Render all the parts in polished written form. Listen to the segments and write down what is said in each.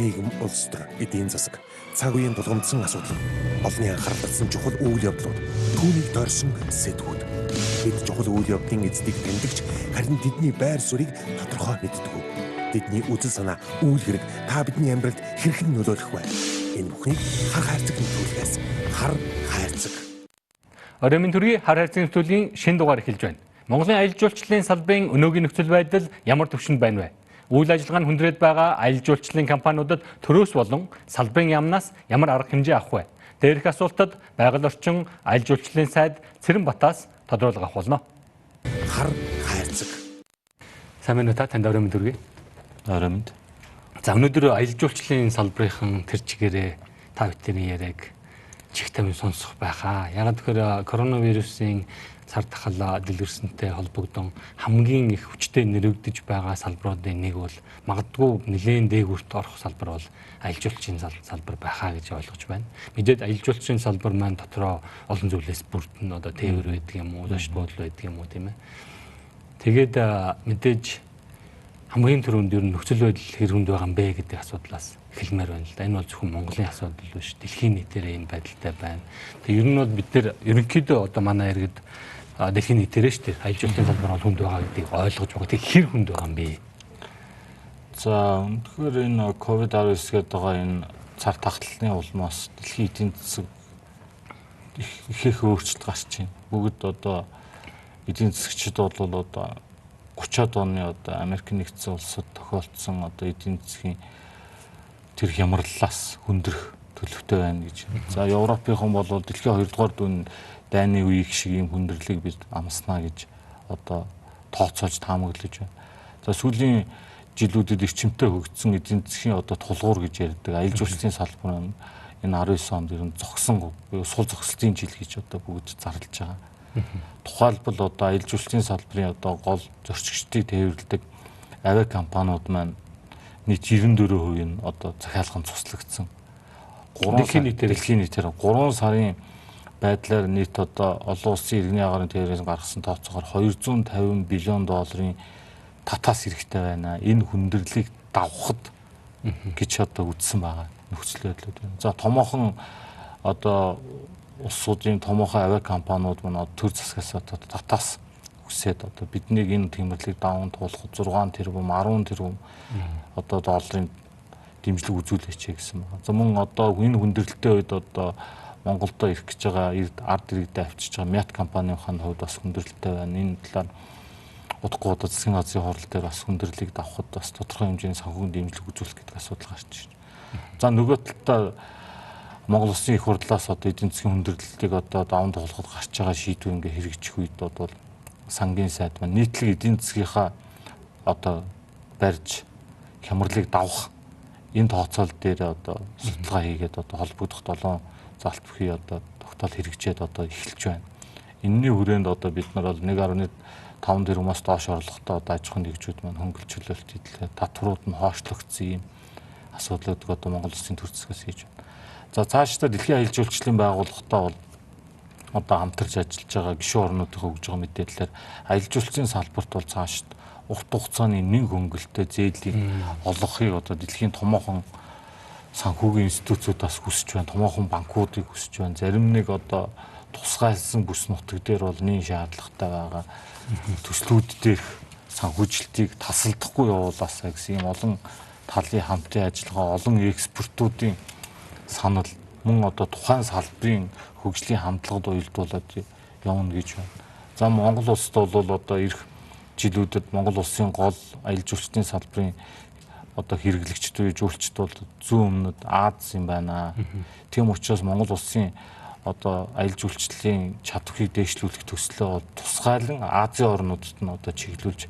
нийгэм улс төр эдийн засаг цаг үеийн тулгамдсан асуудал олонний анхаарал татсан чухал үйл явдлууд түүнийг дорсон сэтгүүд бид чухал үйл явдлын эздийг тэмдэгч харин тэдний байр суурийг тодорхой мэддэг. Тэдний үзэл санаа үйл хэрэг та бидний амьдралд хэрхэн нөлөөлөх вэ? Энэ бүхнийг хар хайрцаг нэвтрүүлгээс хар хайрцаг. Оройн төргийн хар хайрцаг нэвтрүүлгийн шинэ дугаар эхэлж байна. Монголын аялал жуулчлалын салбарын өнөөгийн нөхцөл байдал ямар түвшинд байна вэ? Үйл ажиллагаа нь хүндрээд байгаа аялал жуулчлалын компаниудад төрөөс болон салбарын яамнаас ямар арга хэмжээ авах вэ? Дээрх асуултад байгаль орчин аялал жуулчлалын сайд ЦЭРЭНБАТ-аас тодорхойлол авах болно. Хар хайрцаг. Сайн байна уу та? Танд оройн төргий. Оройн. За өнөөдөр аялал жуулчлалын салбарын тэр чигээрээ та бүхний яриаг чих тавин сонсох байхаа. Ягаад гэхээр коронавирусын цар тахал дэлгэрсэнтэй холбогдсон хамгийн их хүчтэй нэрвэгдэж байгаа салбаруудын нэг бол магадгүй нэлээд дээгүүрт орох салбар бол аялал жуулчлалын салбар байхаа гэж ойлгож байна. Мэдээд аялал жуулчлалын салбар маань дотроо олон зүйлээс бүрдэн одоо тээвэр байдаг юм уу, зочд буудал байдаг юм уу тийм ээ. Тэгээд мэдээж хамгийн түрүүнд ер нь нөхцөл байдал хэр хүнд байгаа юм бэ гэдэг асуудлаас эхэлмээр байна л да. Энэ бол зөвхөн Монголын асуудал биш. Дэлхийн нийтээрээ энэ байдалтай байна. Тэг ер нь бол бид нэр ерөнхийдөө одоо манай иргэд дэлхийн нийтээрээ шүү дээ. Аялал жуулчлалын салбар бол хүнд байгаа гэдгийг ойлгож байгаа. Тэг хэр хүнд байгаа юм бэ? За өнөөдөр энэ COVID-19 гэдэг байгаа энэ цар тахлын улмаас дэлхийн эдийн засаг их өөрчлөлт гарч байна. Бүгд одоо эдийн засагчид бол одоо 30-аад оны одоо Америк нэгдсэн улсад тохиолдсон одоо эдийн засгийн тэр хямраллаас хүндрэх төлөвтэй байна гэж. За Европынхан бол дэлхийн 2-р дүн дайны үеиг шиг юм хүндрэлийг бид амснаа гэж одоо тооцоолж таамаглаж байна. За сүүлийн жилүүдэд эрчимтэй хөгжсөн эдийн засгийн одоо тулгуур гэж ярьдаг аялал жуулчлалын салбар энэ 19 онд ер нь зогсон сул зогсолтын жил гэж одоо бүгд зарлаж байгаа. Тухайлбал одоо аялал жуулчлалын салбарын одоо гол зорчигчдыг тээвэрлэдэг авиа компаниуд маань нийт 94% нь одоо захиалганд цуслагдсан. Дэлхийн нийтээр 3 сарын байдлаар нийт одоо олон улсын иргэний агарын тээврээс гаргасан тооцоогоор $250 билион татаас хэрэгтэй байна. Энэ хүндрэлийг давхад гэж одоо үзсэн байгаа нөхцөл байдлууд байна. За томоохон одоо улсуудын томоохон авиа компаниуд маань төр засгаас одоо татаас үсээд одоо биднийг энэ тэмдэглэлийг даван туулахад 6 тэрбум 10 тэрбум одоо долларын дэмжлэг үзүүлээч гэсэн байна. За мөн одоо энэ хүндрэлтэй үед одоо Монголдо ирэх гэж байгаа ард иргэдэд авчиж байгаа Мят компанийн хувьд бас хүндрэлтэй байна. Энэ талаар удахгүй одоо засгийн газрын хурал дээр бас хүндрэлийг давхад бас тодорхой хэмжээний санхүүгийн дэмжлэг үзүүлэх гэдэг асуудал гарч байна. За нөгөө талдаа Монгол Улсын их хурлаас одоо эдийн засгийн хүндрэлтийг одоо даван туулахад гарч байгаа шийдвэр ингээ хэрэгжих үед бол сангийн сайд маань нийтлэг эдийн засгийнхаа одоо барьж хямралыг давах энэ тооцоол дээр одоо судалгаа хийгээд одоо холбогдох 7 залт бүхий одоо тогтоол хэрэгжээд одоо эхэлж байна. Энэний хүрээнд одоо бид нар бол 1.5 тэрбумаас доош орлоготой одоо аж ахуйн нэгжүүд маань хөнгөлөлт чөлөөлөлт хийлээ. Татварууд нь хоошлогдсон юм асуудлууд одоо Монгол Улсын төр засгаас хийж байна. За цаашдаа дэлхийн аялал жуулчлалын байгууллагатай бол одоо хамтарч ажиллаж байгаа гишүүн орнуудын өгж байгаа мэдээлэлээр аялал жуулчлалын салбарт бол цаашд урт хугацааны нэг хөнгөлөлтөд зээлийг олгохыг одоо дэлхийн томоохон санхүүгийн институцуудаас хүсэж байна. Томоохон банкуудыг хүсэж байна. Зарим нэг одоо тусгайлсан бүс нутаг дээр бол нэн шаардлагатай байгаа төслүүд дээрх санхүүжилтийг тасалдахгүй явуулаасаа гэсэн юм олон талын хамтын ажиллагаа, олон экспертүүдийн санал мөн одоо тухайн салбарын хөгжлийн хандлагад уялдуулаад явна гэж байна. За Монгол улсад бол одоо ирэх жилүүдэд Монгол улсын гол аялал жуулчлалын салбарын одоо хэрэглэгчд буюу жуулчид бол зүүн өмнөд Аз юм байна. Тийм учраас Монгол улсын одоо аялал жуулчлалын чадварыг дээшлүүлэх төслөө бол тусгайлан Азийн орнуудад нь одоо чиглүүлж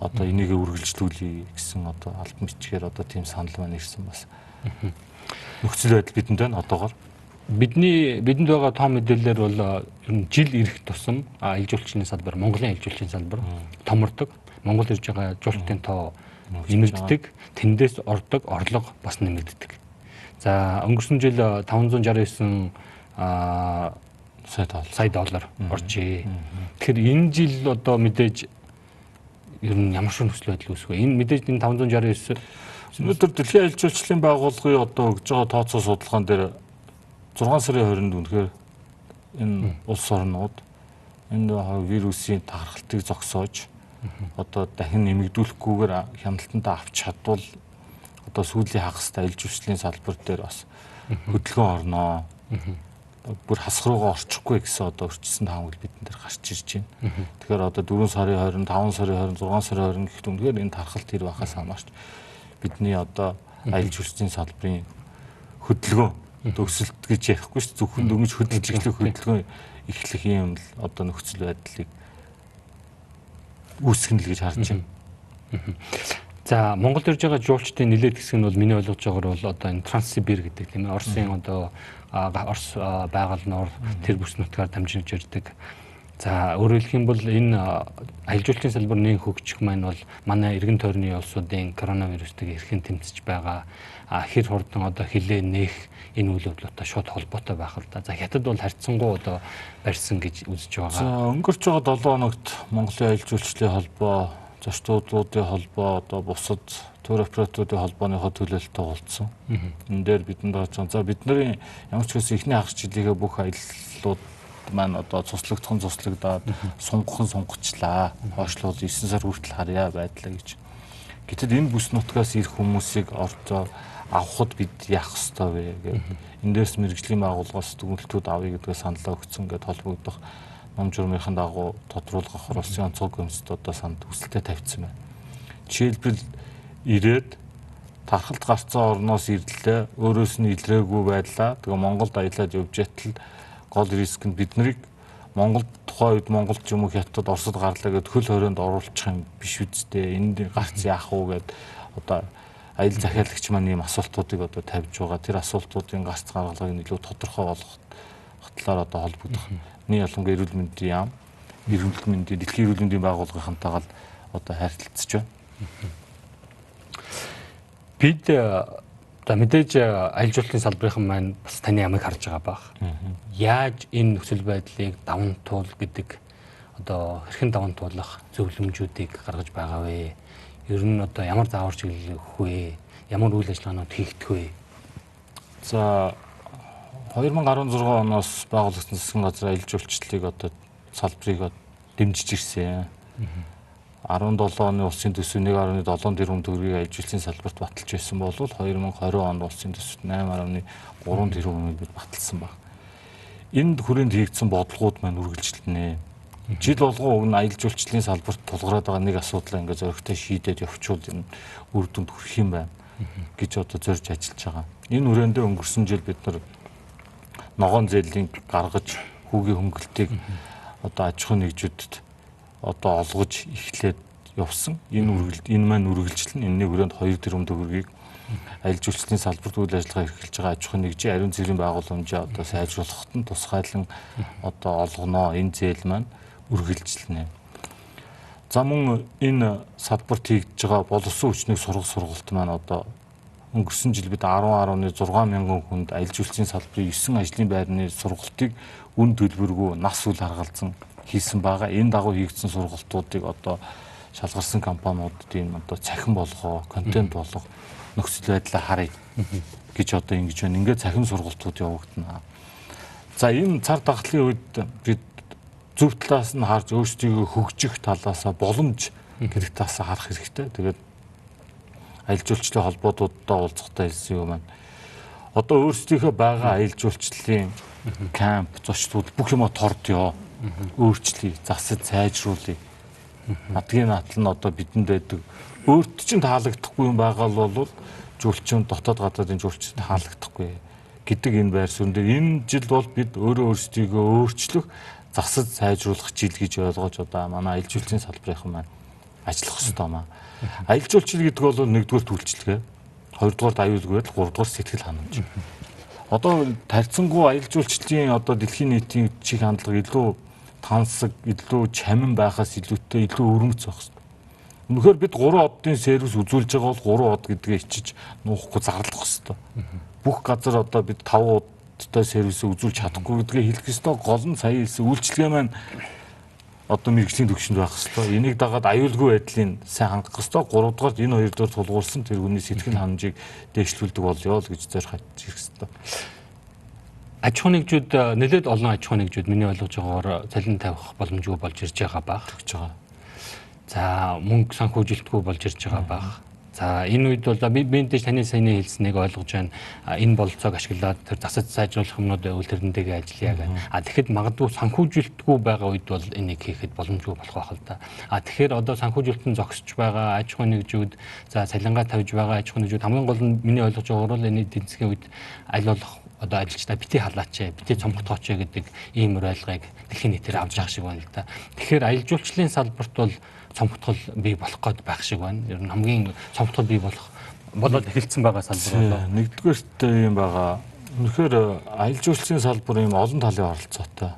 одоо энийг үргэлжлүүлье гэсэн одоо албан бичгээр одоо тийм санал маань ирсэн бас. Нөхцөл байдал бидэнд байна одоогоор. Бидэнд байгаа том мэдээлэлээр бол жил ирэх тусам аялал жуулчлалын салбар, Монголын аялал жуулчлалын салбар томордог. Монгол ирж байгаа жуулчдын тоо нэмэгддэг, тэндээс ордог орлого бас нэмэгддэг. За өнгөрсөн жил 569 сая доллар оржээ. Тэгэхээр энэ жил одоо мэдээж ер нь ямар шиг нөхцөл байдал үүсвэ? Энэ мэдээж энэ 569 Өнөөдөр дэлхийн аялал жуулчлалын байгууллагын одоо өгж байгаа тооцоо судалгаан дээр 6 сарын 20-нд үнэхээр энэ улс орнууд энэ вирусын тархалтыг зогсоож одоо дахин нэмэгдүүлэхгүйгээр хяналтандаа авч чадвал одоо сүүлийн хагастай аялал жуулчлалын салбар дээр бас хөдөлгөөн орноо. Бүр хасах руугаа орчихгүй гэсэн одоо өрчсөн таамаг бидэн дээр гарч ирж байна. Тэгэхээр одоо 4 сарын 20, 5 сарын 20, 6 сарын 20 гэхэд үнэхээр энэ тархалт тэр байхаас хамаарч бидний одоо аялал жуулчлалын салбарын хөдөлгөөн төгсөлт гэж ярихгүй шүү. Зөвхөн дөнгөж хөдөлж эхлэх хөдөлгөөн эхлэх юм л одоо нөхцөл байдлыг үүсгэн л гэж харж байна. За Монголд ирж байгаа жуулчдын нэлээд хэсэг нь бол миний ойлгож байгаагаар бол одоо энэ Транссибир гэдэг тийм ээ Оросын одоо Орос байгаль нуур тэр бүс нутгаар дамжиж ирдэг. За өөрөөр хэлэх юм бол энэ аялал жуулчлалын салбар нэг хөгжих маань бол манай эргэн тойрны улсуудын коронавирустэй эрхэн тэмцэж байгаа хэр хурдан одоо хилээ нээх энэ үйл явдлуудаа шууд холбоотой байх л да. За хятад бол харьцангуй одоо барьсан гэж үзэж байгаа. За өнгөрч байгаа 7 хоногт Монголын аялал жуулчлалын холбоо, зочдлуудын холбоо, одоо бусад тур операторуудын холбооныхоо төлөөлөлтөд уулзсан. Энэ дээр бидэнд гарч байгаа. За бидний ямар ч гэсэн эхний хагас жилийнхээ бүх аяллууд маань одоо цуслагдаад сунгахын сунгацлаа. Хойшлол 9 сар хүртэл харьяа байдлаа гэж. Гэтэл энэ бүс нутгаас ирэх хүмүүсийг орцоо авахд бид яах ёстой вэ гэдэг. Эндээс мэрэгжлийн байгууллагаас дүгнэлтүүд авъя гэдгээ саналаа өгсөн гэдээ холбогдох ном журмынхаа дагуу тодруулах Оросын онцгой комиссд одоо санд хүсэлтэд тавьсан байна. Жишээлбэл ирээд тархалт гарцсан орноос ирлээ, өөрөөс нь илрээгүй байлаа. Тэгээ Монголд аялаад явж ятал гол риск нь биднийг Монголд тухайн үед Монголд ч юм уу Хятад Оросд гарлаа гэд хөл хорионд оруулах юм биш үсттэй. Энд гарц яах вэ гэд одоо аялал захиалагч маань ийм асуултуудыг одоо тавьж байгаа. Тэр асуултуудын гарц гаргалгааг илүү тодорхой болгох талаар одоо холбогдох. Нэг ялангуяа эрүүл мэндийн яам, эрүүл мэндийн дэлхийн эрүүл мэндийн байгууллагынхантайгаа л одоо харилцаж байна. Бид за мэдээж аялал жуулчлалын салбарын маань бас таны ямыг харж байгаа бах. Яаж энэ нөхцөл байдлыг даван туул гэдэг одоо хэрхэн даван туулах зөвлөмжүүдийг гаргаж байгаа вэ? Ер нь одоо ямар заавар чиглэлэх вэ? Ямар үйл ажиллагаанууд хийгдэх вэ? За 2016 оноос байгуулагдсан засгийн газар аялал жуулчлалыг одоо салбарыг дэмжиж ирсэн. 17 оны улсын төсөв 1.7 тэрбум төгрөгийг аялал жуулчлалын салбарт баталж байсан бол 2020 онд улсын төсөвт 8.3 тэрбумыг бид баталсан баг. Энд хүрээнд хийгдсэн бодлогууд маань үргэлжилнэ. Жил болгон аялал жуулчлалын салбарт тулгараад байгаа нэг асуудлаа ингээ зөрөгтэй шийдээд явуучвал энэ үр дүнд хүрэх юм байна гэж одоо зорж ажиллаж байгаа. Энэ хүрээндээ өнгөрсөн жил бид нар ногоон зээлийн гаргаж хүүгийн хөнгөлтийг одоо аж ахуйн нэгжүүдэд одоо олгож эхлээд явсан. Энэ маань үргэлжлэн энэний хүрээнд 2 тэрбум төгрөгийг аялал жуулчлалын салбарт үйл ажиллагаа эрхэлж байгаа аж ахуйн нэгжийн ариун цэврийн байгууламжаа одоо сайжруулахад нь тусгайлан одоо олгоно. Энэ зээл маань үргэлжлэнэ. За мөн энэ салбарт хийгдэж байгаа боловсон хүчнийг сургах сургалт маань одоо өнгөрсөн жил бид 10.6 мянган хүнд аялал жуулчлалын салбарын 9 ажлын байрны сургалтыг үн төлбөргүй нас үл харгалзан хийсэн байгаа. Энэ дагуу хийгдсэн сургалтуудыг одоо шалгарсан компаниудад энэ одоо цахим болгоо, контент болгох нөхцөл байдлаа харъя гэж одоо ингэж байна. Ингээд цахим сургалтууд явагдана. За энэ цар тахлын үед бид зөв талаас нь харж өөрсдийгөө хөгжих талаасаа боломж гэдэг талаасаа харах хэрэгтэй. Тэгээд аялал жуулчлалын холбоодуудтай уулзахтаа хэлсэн юм маань. Одоо өөрсдийнхөө байгаа аялал жуулчлалын камп, зочдлууд бүх юмаа тордё. Өөрчлөе, засаж сайжруулъя. Надгийн натал нь одоо бидэнд байдаг. Өөрт чинь таалагдахгүй юм байгаа бол жуулчин дотоод гадаадын жуулчид таалагдахгүй гэдэг энэ байр суурь дээр энэ жил бол бид өөрсдийгөө өөрчлөх, засаж сайжруулах жил гэж ойлгож одоо манай аялал жуулчлалын салбарын маань ажиллах хэрэгтэй маа. Аялал жуулчлал гэдэг бол нэгдүгээр үйлчлэгээ, хоёрдугаар аюулгүй байдал, гуравдугаар сэтгэл ханамж. Одоо тарьцангуй аялал жуулчлалын одоо дэлхийн нийтийн чих хандлага илүү тансаг, илүү чамин байхаас илүүтэй илүү өрмөц байх хэрэгтэй. Үнэхээр бид 3 оддын сервис үзүүлж байгаа бол 3 од гэдгээ ичиж нуухгүй зарлах хэрэгтэй. Бүх газар одоо бид 5 удаа сервис үзүүлж чадахгүй гэдгээ хэлэх ёстой. Гол нь сая хэлсэн үйлчлэгээ маань одоо мэрэгжлийн түвшинд байх хэвээр. Энийг дагаад аюулгүй байдлыг сайн хангах хэвээр. 3 дугаар энэ 2 дугаар тулгуурсан тэр хүний сэтгэл ханамжийг дээшлүүлдэг болёо л гэж зорих хэрэгтэй. Аж ахуйн нэгжүүд нэлээд олон аж ахуйн нэгжүүд миний ойлгож байгаагаар цалин тавих боломжгүй болж ирж байгаа баг. Тэгж байгаа. За мөнгө санхүүжилтгүй болж ирж байгаа баг. За энэ үед бол би мэдээж таны саяны хэлснийг ойлгож байна. Энэ бололцоог ашиглаад тэр засаж сайжруулах юмнууд байвал тэрнтэйгээ ажиллая гэх. Тэгэхэд магадгүй санхүүжилтгүй байгаа үед бол энийг хийхэд боломжгүй болох байх л да. Тэгэхээр одоо санхүүжилтэн зогсож байгаа аж ахуйн нэгжүүд, за цалингаа тавьж байгаа аж ахуйн нэгжүүд хамгийн гол нь миний ойлгож байгаагаар бол энэ эдийн засгийн үед аль болох одоо ажилчдаа бити халаач, бити цомготооч гэдэг ийм уриалгыг дэлхийн нийтээр авч явах шиг байна л да. Тэгэхээр аялал жуулчлалын салбарт бол цомготгол бий болох гээд байх шиг байна. Ер нь хамгийн цомготгол бий болоод эхэлсэн байгаа салбар болоо. Нэгдүгээрт юм байгаа. Үнэхээр аялал жуулчлалын салбар юм олон талын оролцоотой.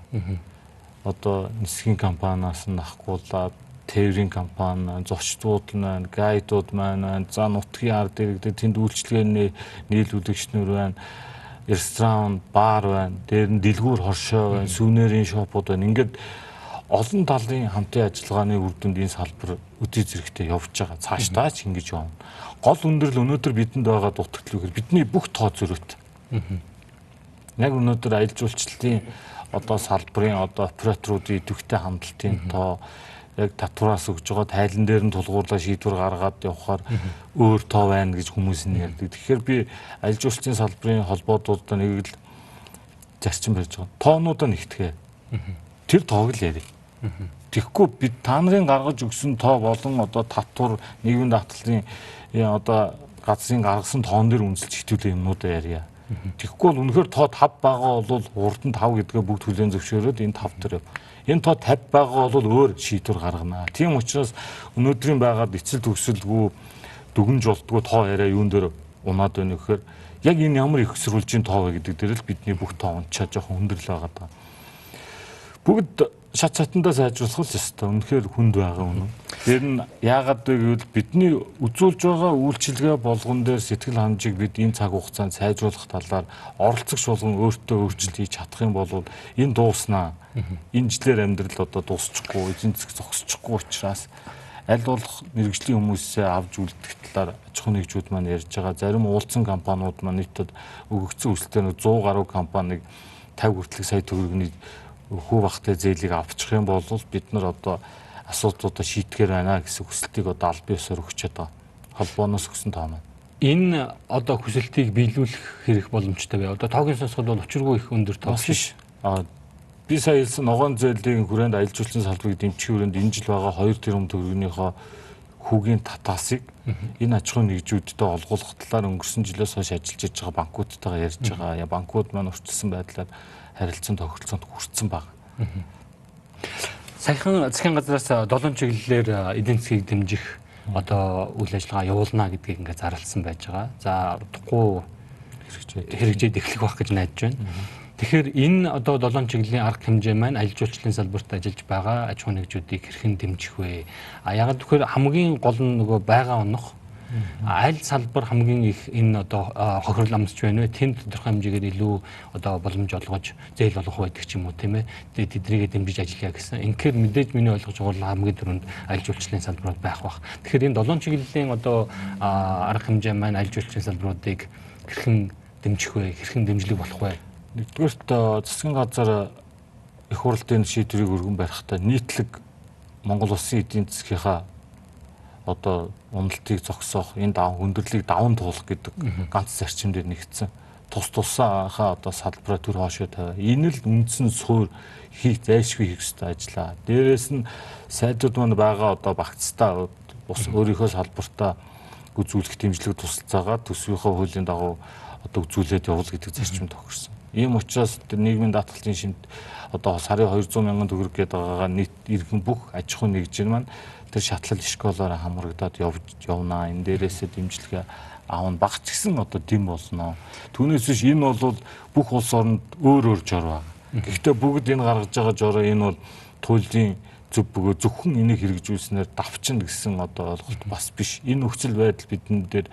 Одоо нисхийн компаниас нь ахгуулаад тээврийн компани, зочдууд маань, гайдууд маань, за нутгийн ард иргэдэд тэнд үйлчлэгээний нийлүүлэгчнэр байна. Ресторан, бар байна. Дээр нь дэлгүүр хоршоо байна, сувнэрийн шопууд байна. Ингээд олон талын хамтын ажиллагааны үр дүнд энэ салбар өдий зэрэгтэй явж байгаа. Цаашдаа ч ингэж явна. Гол өндөрлөл өнөөдөр бидэнд байгаа дутагдлыг бидний бүх тоо зөрүүт. Яг өнөөдөр аялал жуулчлалын одоо салбарын одоо операторуудын идэвхтэй хандлтын тоо яг татвараас өгж байгаа тайлан дээр нь тулгуурлаа шийдвэр гаргаад явахаар өөр тоо байна гэж хүмүүс нь ярьдаг. Тэгэхээр би аялал жуулчлалын салбарын холбоодуудаа нэг л зарчим барьж байгаа. Тоонуудаа нэгтгэе. Тэр тоог л ярив. Тэгэхгүй бид та нарын гаргаж өгсөн тоо болон одоо татвар нийгмийн даатгалын одоо газрын гаргасан тоон дээр үнэлж хитүүлээ юмнуудаа ярья. Тэгэхгүй бол үнэхээр тоо 5 байгаа бол урд нь 5 гэдгээ бүгд хүлээн зөвшөөрөөд энэ 5 дээр. Энэ тоо 50 байгаа бол өөр шийдвэр гаргана. Тийм учраас өнөөдрийн байгаад эцэл төгсөлгүй дүгнж болтгоо тоо яриа юун дээр унаад байна гэхээр яг энэ ямар их өсрүүлжийн тоо вэ гэдэг дээр л бидний бүх тоо унчаа жоохон өндөрлөө байгаа даа. Бүгд шат цатандаа сайжруулах л ёстой. Үнэхээр хүнд байгаа үнэн. Тэр нь яагаад вэ гэвэл бидний үзүүлж байгаа үйлчилгээ болгон дээр сэтгэл ханамжийг бид энэ цаг хугацаанд сайжруулах талаар оролцогч болгон өөртөө өөрчлөлт хийж чадах юм бол энэ дууснаа. Энэ жилээр амьдрал одоо дуусчихгүй, эзэн засаг зогсчихгүй учраас аль болох мэрэгжлийн хүмүүсээ авч үлдэх талаар аж ахуйн нэгжүүд маань ярьж байгаа. Зарим уулзсан компаниуд маань нийтэд өгөгдсөн үйлчлэгээр 100 гаруй компаниг 50 хүртэлх сая төгрөгийн хүү багтай зээлийг авчих юм бол бид нар одоо асуудлуудаа шийдэхэр байна гэсэн хүсэлтийг одоо аль биесээр өгч байгаа. Холбооноос өгсөн тоо маань. Энэ одоо хүсэлтийг биелүүлэх хэрэг боломжтой бай. Одоо тоогийн сонсгол бол учиргүй их өндөр тоо биш. Би сая хэлсэн ногоон зээлийн хүрээнд аялал жуулчлалын салбарыг дэмжих хүрээнд энэ жил байгаа 2 тэрбум төгрөгийнхөө хүүгийн татаасыг энэ аж ахуйн нэгжүүдтэй олгуулах талаар өнгөрсөн жилээс хойш ажиллаж иж байгаа банкудтайгаа ярьж байгаа. Банкуд маань урьдчилсан байдлаар харилцан тохиролцоонд хүрсэн баг. Саяхан засгийн газраас 7 чиглэлээр эдийн засгийг дэмжих одоо үйл ажиллагаа явуулна гэдгийг ингээд зарласан байж байгаа. За удахгүй хэрэгжээд эхлэх байх гэж найдаж байна. Тэгэхээр энэ одоо 7 чиглэлийн арга хэмжээ маань аялал жуулчлалын салбарт ажиллаж байгаа аж ахуйн нэгжүүдийг хэрхэн дэмжих вэ? Ягаад гэвэл хамгийн гол нь нөгөө байгаа онох аль салбар хамгийн их энэ одоо хохирол амсч байна вэ? Тэнд тодорхой хэмжээгээр илүү одоо боломж олгож зээл олгох байдаг ч юм уу тийм ээ. Тэгээд тэднийг дэмжиж ажиллая гэсэн. Инхээр мэдээж миний ойлгож байгаа хамгийн түрүүнд аялал жуулчлалын салбарууд байх бах. Тэгэхээр энэ 7 чиглэлийн одоо арга хэмжээ маань аялал жуулчлалын салбаруудыг хэрхэн дэмжих вэ? Хэрхэн дэмжлэг болох вэ? Нэгдүгээрт засгийн газар их хурлын шийдвэрийг өргөн барихтаа нийтлэг Монгол улсын эдийн засгийнхаа одоо уналтыг зогсоох, энэ хүндрэлийг даван туулах гэдэг ганц зарчим дээр нэгдсэн. Тус тусаахаа одоо салбараа төр хоошоо тавиа. Энэ л үндсэн суурь хийх зайлшгүй хийх ёстой ажиллаа. Дээрээс нь сайдууд маань байгаа одоо багцтай ус өөрийнхөө салбартаа үзүүлэх дэмжлэг тусалцаагаа төсвийнхөө хуулийн дагуу одоо үзүүлээд явуул гэдэг зарчим тохирсон. Ийм учраас нийгмийн даатгалын шимт одоо сарын 200 мянган төгрөг гэдэг байгаагаа нийт иргэн бүх аж ахуйн нэгжийн маань тэр шатлал школоор хамрагдаад явна. Энэ дээрээсээ дэмжлэгээ аавн багч гисэн одоо дэм болно. Түүнээс биш энэ бол бүх улс оронд өөр жор байна. Гэхдээ бүгд энэ гаргаж байгаа жороо энэ бол туйлын зөв бөгөө зөвхөн энийг хэрэгжүүлснээр давчин гэсэн одоо ойлголт бас биш. Энэ нөхцөл байдал бидэн дээр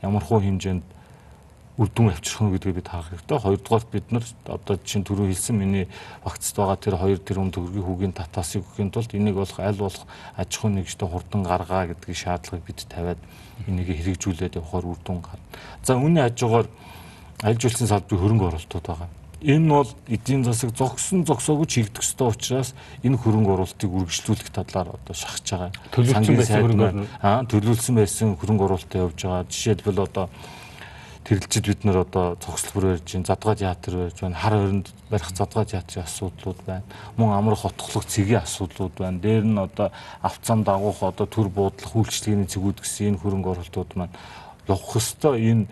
ямар хуу хэмжээнд үр дүн авчрах нь гэдгийг бид харах хэрэгтэй. Хоёрдугаарт бид нар одоо чинь түрүү хэлсэн миний вакцид байгаа тэр 2 тэрбум төгрөгийн хүүгийн татвасыг өгөхийн тулд энийг болох аль болох аж ахуй нэгжтэй хурдан гаргаа гэдгийг шаардлагыг бид тавиад энийг хэрэгжүүлээд явахаар үр дүн гарна. За үүний хажуугаар аялал жуулчлалын салбарын хөрөнгө оруулалтууд байгаа. Энэ бол эдийн засаг зогсоогүй чигдэх ёстой учраас энэ хөрөнгө оруулалтыг үргэлжлүүлэх талаар одоо шахаж байгаа. Төлөвлөсөн байсан хөрөнгө оруулалтаа явуулж байгаа. Жишээлбэл одоо тэрэлжид бид нар одоо цогцлбор барьж байна, задгаа театр барьж байна, хар хоринд барих задгаа театрын асуудлууд байна. Мөн амар хотголох цэгийн асуудлууд байна. Дээр нь одоо авцам дагуух одоо төр буудлах үйлчлэгээний цэгүүд гэсэн энэ хөрөнгө оруулалтууд маань явах ёстой. Энэ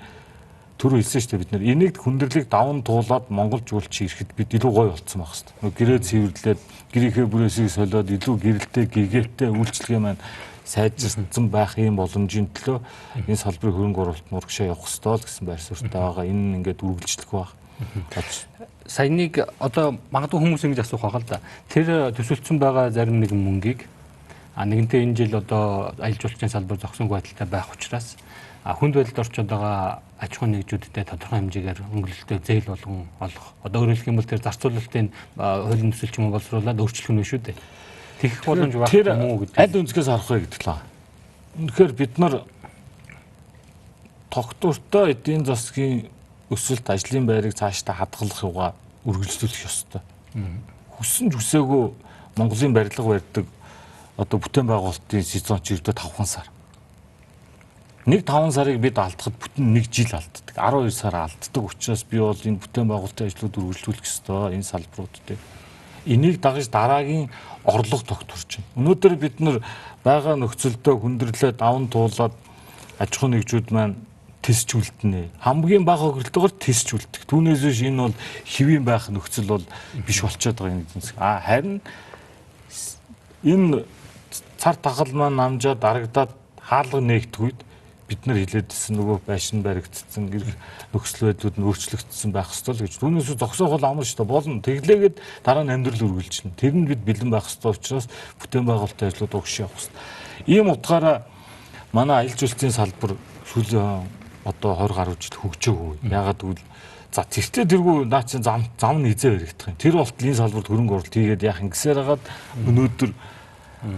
түрүү хэлсэн шүү дээ бид нар энийг хүндрэлийг даван туулаад Монгол жуулчин ирэхэд бид илүү гоё болцсон байх хэрэгтэй. Гэрээ цэвэрлээд гэрийнхээ бүрээсийг солиод илүү гэрэлтэй гэгээтэй үйлчлэгээ маань сайжирсан байх юм боломжийн төлөө энэ салбарын хөрөнгө оруулалт мурагшаа явах ёстой л гэсэн байр суурьтай байгаа. Энэ нь ингээд үргэлжлэх байх. Саяныг одоо магадгүй хүмүүс ингэж асуух байгаа л да. Тэр төсөлдсөн байгаа зарим нэгэн мөнгийг нэгэнтээ энэ жил одоо аялал жуулчлалын салбар зогсонгүй байдалтай байх учраас хүнд байдалд орчод байгаа аж ахуй нэгжүүдтэй тодорхой хэмжээгээр өнгөлөлтөө зээл болгон олох. Одоо өөрөөр хэлэх юм бол тэр зарцуулалтын хуулийн төсөл ч юм уу боловсруулаад өөрчлөх нь шүү дээ. Тэгэх боломж байх юм уу гэдэг. Аль өнцгөөс харах вэ гэдэг л. Үнэхээр бид нар тогтвортой эдийн засгийн өсөлт ажлын байрыг цаашдаа хадгалах юугаа үргэлжлүүлэх ёстой. Хүссэн ч хүсээгүй Монголын барилга барьдаг одоо бүтээн байгуулалтын сезон ч ердөө 5 сар. Нэг 5 сарыг бид алдахад бүтэн 1 жил алддаг. 12 сар алддаг учраас би бол энэ бүтээн байгуулалтын ажлууд үргэлжлүүлэх ёстой энэ салбарууд дээр. Энийг дагаж дараагийн орлого тогтворч байна. Өнөөдөр бид нар байгаа нөхцөлдөө хүндрэлээ даван туулаад аж ахуй нэгжүүд маань тисчүүлдэнэ. Хамгийн бага хөрөлтөөр тисчүүлдэг. Түүнээс биш энэ бол хэвийн байх нөхцөл бол биш болчиход байгаа юм гэсэн. Харин энэ цар тахал маань намжаад дарагдаад хаалга нээгдгүйд бид нар хилээдсэн нөгөө байшин баригдсан нөхцөл байдлууд нь өөрчлөгдсөн байх ёстой л гэж. Түүнээс зогсоох бол амар шүү дээ. Болно. Тэглээгээд дараа нь амьдрал үргэлжлэнэ. Тэр нь бид бэлэн байх ёстой учраас бүтээн байгуулалтын ажлууд угшаа явах ёстой. Ийм утгаараа манай аялал жуулчлалын салбар сүүлийн одоо 20 гаруй жил хөгжөөгүй. Ягаад гэвэл за тэртээ тэргүй наа чинь зам нь хизээ баригдах юм. Тэр болтол энэ салбарт хөрөнгө оруулалт хийгээд яах ингэсээр хагаад өнөөдөр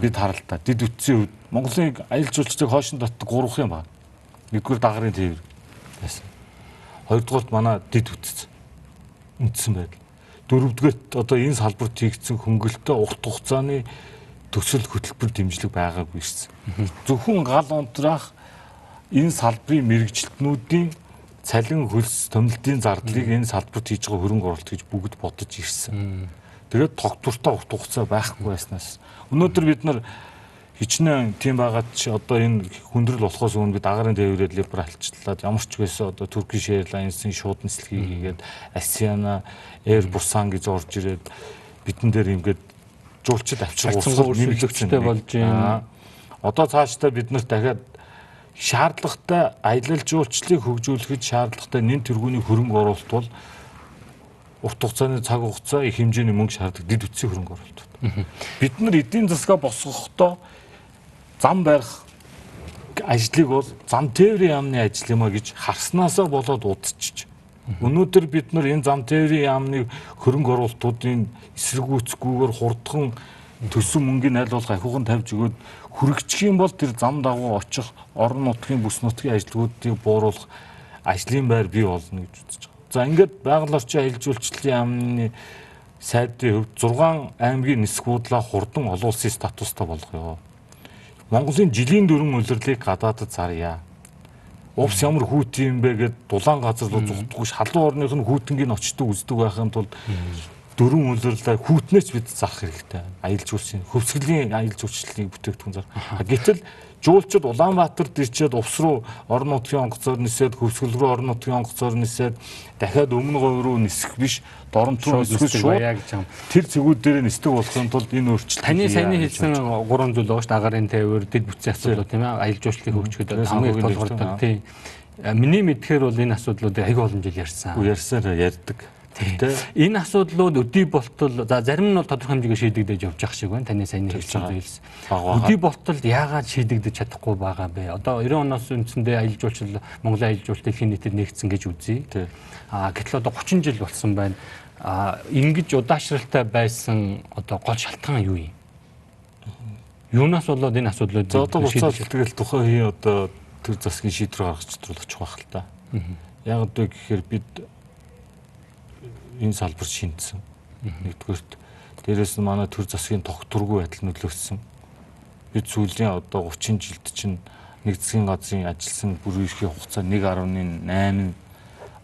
бид харалтаа дид үтсийн үед Монголын аялал жуулчлалыг хойшин татдаг 3 юм байна. Нэгдүгээр дагарын тээвэр байсан. Хоёрдугаарт манай дид үтц үндсэн байдал. Дөрөвдүгээрт одоо энэ салбарт хийгдсэн хөнгөлөлтөө урт хугацааны төсөл хөтөлбөр дэмжлэг байгаагүй шээ. Зөвхөн гал унтраах энэ салбарын мэрэгчлэтнүүдийн цалин хөлс томилтын зардлыг энэ салбарт хийж байгаа хөрөнгө оруулалт гэж бүгд бодож ирсэн. Тэгээд тогтвортой урт хугацаа байхгүй байснаас өнөөдөр бид нар хичнээн тийм байгаад чи одоо энэ хүндрэл болохоос өмнө бид агарын тээврээр либералчлаад ямар ч байсан одоо Turkish Airlines-ийн шууд нислэгийг хийгээд Asiana, Airbusan гэж орж ирээд бидэн дээр ингээд жуулчид авчрах уусгал нэмэгдэлтэй болж байна. Одоо цаашдаа бид нарт дахиад шаардлагатай аялал жуулчлалыг хөгжүүлэхэд шаардлагатай нэн тэргүүний хөрөнгө оруулалт бол урт хугацааны цаг хугацаа их хэмжээний мөнгө шаарддаг дид үтсийн хөрөнгө оруулалт. Бид нар эдийн засгаа босгохдоо зам барих ажлыг бол зам тээврийн яамны ажил юм а гэж харснаасаа болоод удчихж. Өнөөдөр бид нар энэ зам тээврийн яамны хөрөнгө оруулалтуудын эсэргүүцгүйгээр хурдхан төсөн мөнгөний аль болох ахиухан тавьж өгөөд хүрэгчих юм бол тэр зам дагуу очих орон нутгийн бүс нутгийн ажлуудыг бууруулах ажлын байр бий болно гэж үзэж байгаа. За ингээд байгаль орчин аялал жуулчлалын яамны сайдын хувьд 6 аймгийн нисэх буудлаа хурдан олон улсын статустай болгоё. Монголын жилийн дөрвөн улирлыг гадаадд заръя. Увс ямар хүүтэн юм бэ гэд дулаан газар руу зүгтггүй халуун орных нь хүүтэнгийн очдог үздэг байхын тулд дөрвөн улирлаа хүүтнээч бид зарах хэрэгтэй. Аялал жуулчлалын хөвсгөлийн аялал жуулчлалын бүтээгдэхүүн зарах. Гэтэл жуулчид Улаанбаатарт ирчээд увс руу орон нутгийн онгоцоор нисээд хөвсгөл рүү орон нутгийн онгоцоор нисээд дахиад өмнө говь руу нисэх биш дорнт руу нисэх шууд тэр цэгүүд дээр нисдэг болохын тулд энэ өөрчлөлт таны саяны хэлсэн 3 зүйл байгаа шүү дээ. Агарын тээвэр, дэд бүтцийн асуудлууд тийм ээ. Аялал жуулчлалыг хөгжихэд хамгийн тулгуурдаг тийм. Миний мэдхээр бол энэ асуудлуудыг аягүй олон жил ярьсан. Ярьсаар ярьдаг. Энэ асуудлууд өдий болтол за зарим нь бол тодорхой хэмжээгээр шийдэгдэж явж байгаа шиг байна. Таны сайн хэлсэн зүйлс. Өдий болтол яагаад шийдэгдэж чадахгүй байгаа бэ? Одоо 90 оноос үндсэндээ аялал жуулчлал Монголын аялал жуулчлал дэлхийн нийтэд нэгдсэн гэж үзье. Гэтэл одоо 30 жил болсон байна. Ингэж удаашралтай байсан одоо гол шалтгаан юу юм? Юунаас болоод энэ асуудлууд шийдэж тэгэл тухайн үеийн одоо төр засгийн шийдвэр гаргаж чадруулах байх л та. Яг одоо гэхээр бид энэ салбар шинжсэн. Нэгдүгээрт дээрээс нь манай төр засгийн тогтворгүй байдал нөлөөлсөн. Бид сүүлийн одоо 30 жилд чинь нэг засгийн газрын ажилласан бүр ерхий хугацаа 1.8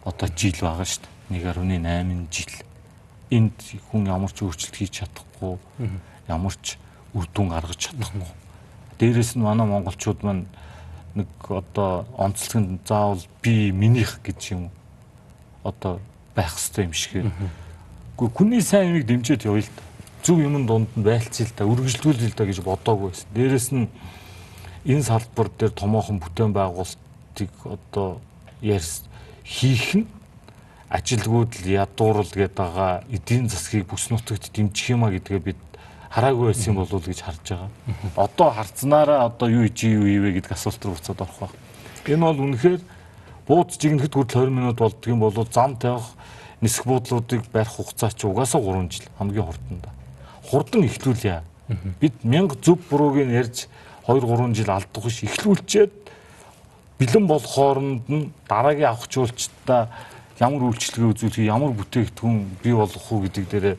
одоо жил байгаа шүү дээ. 1.8 жил. Энд хүн ямар ч өөрчлөлт хийж чадахгүй, ямар ч үр дүн гаргаж чадахгүй. Дээрээс нь манай монголчууд маань нэг одоо онцлогонд заавал би минийх гэж юм одоо байх хэрэгтэй юм шиг. Гэхдээ хүний сайн юмыг дэмжиж явъя л да. Зөв юмн дунд нь байлцъя л да, үргэлжлүүлъя л да гэж бодоогүй байсан. Дээрээс нь энэ салбар дээр томоохон бүтээн байгуулалтыг одоо хийх нь ажилгүйд л ядуурл гэдэг байгаа эдийн засгийг бүс нутагт дэмжих юмаа гэдгээ бид хараагүй байсан юм болов уу гэж харж байгаа. Одоо харцнаараа одоо юу ивэ гэдэг асуулт руу буцаад орох баг. Энэ бол үнэхээр бууз жигнэхэд хүртэл 20 минут болдго юм болов зам тавих нисэх буудлуудыг барих хугацаа чи угаасаа 3 жил хамгийн хурданда. Хурдан эхлүүлье. Бид 1000 зөв бурууг нь ярьж 2-3 жил алдах биш эхлүүлчихэд бэлэн болох хооронд нь дараагийн авах жуулчдаа ямар үйлчлэгээ үзүүлэх, ямар бүтээгдэхүүн бий болгох уу гэдэг дээрээ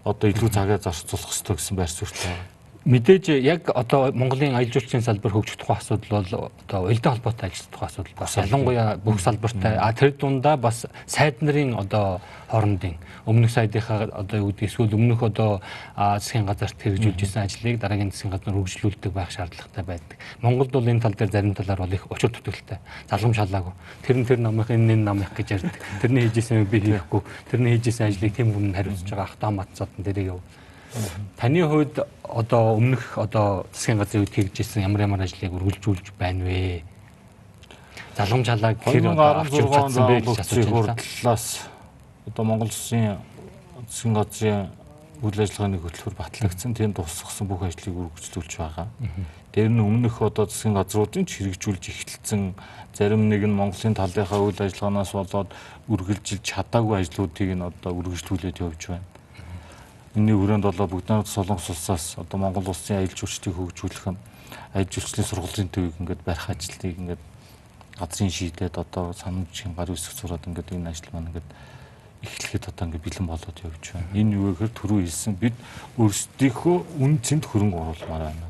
одоо илүү цагаа зарцуулах хэрэгтэй гэсэн байр суурьтай байна. Мэдээж яг одоо Монголын аялал жуулчлалын салбар хөгжих тухай асуудал бол одоо уялдаа холбоотой ажиллах тухай асуудал бас ялангуяа бүх салбартай. Тэр дундаа бас сайд нарын одоо хоорондын өмнөх сайдынхаа одоо юу гэдэг эсвэл өмнөх одоо засгийн газарт хэрэгжүүлж исэн ажлыг дараагийн засгийн газар хөгжлүүлдэг байх шаардлагатай байдаг. Монголд бол энэ тал дээр зарим талаар бол их учир дутагдaltaй. Залгамж шалаагүй. Тэр намынх энэ намынх гэж ярьдаг. Тэрний хийжсэн би хийхгүй. Тэрний хийжсэн ажлыг тэм хүн хариуцж байгаа ахтаа матцаад тэрийг яв. Таны хувьд одоо өмнөх одоо засгийн газрын үед хийжсэн ямар ажлыг үргэлжлүүлж байна вэ? Залгамж шалааг тэр авч явж чадсан бэ гэж асууж байна. Талаас одоо Монгол Улсын засгийн газрын үйл ажиллагааны хөтөлбөр батлагдсан. Тэнд тусгасан бүх ажлыг үргэлжлүүлж байгаа. Тэр нь өмнөх одоо засгийн газруудын хэрэгжүүлж эхэлсэн зарим нэг нь Монголын талынхаа үйл ажиллагаанаас болоод үргэлжилж чадаагүй ажлуудыг нь одоо үргэлжлүүлээд явж байна. Энэний хүрээнд болоо бүгд найрамд Солонгос улсаас одоо Монгол улсын аялал жуулчлалыг хөгжүүлэх аялал жуулчлалын сургуулийн төвийг ингээд барих ажлыг ингээд газрын шийдээд одоо санамжийн гар үсэг зураад ингээд энэ ажил маань ингээд эхлэхэд одоо ингээд бэлэн болоод явж байна. Энэ юу гэхээр түрүү хэлсэн бид өөрсдийнхөө үн цэнд хөрөнгө оруулмаар байна.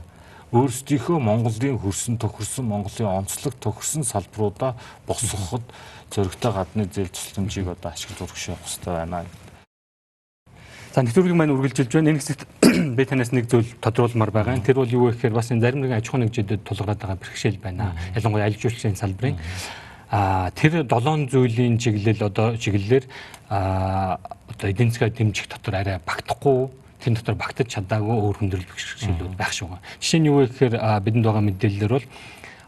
Өөрсдийнхөө Монголын хөрсөн тохирсон Монголын онцлог тохирсон салбаруудаа босгоход зөрөгтэй гадны зээл тусламжийг одоо ашиглаж урагш явах хэрэгтэй байна. За нэвтрүүлэг маань үргэлжилж байна. Энэ хэсэгт би танаас нэг зүйл тодруулмаар байгаа. Тэр бол юу гэхээр бас энэ зарим нэгэн аж ахуйн нэгжүүдэд тулгараад байгаа бэрхшээл байна. Ялангуяа аялал жуулчлалын салбарын тэр 7 зүйлийн чиглэлээр одоо эдийн засгаа дэмжих дотор арай багтахгүй, тэр дотор багтаж чадаагүй өөр хүндрэл бэрхшээлүүд байх шиг байна. Жишээ нь юу гэхээр бидэнд байгаа мэдээлэлээр бол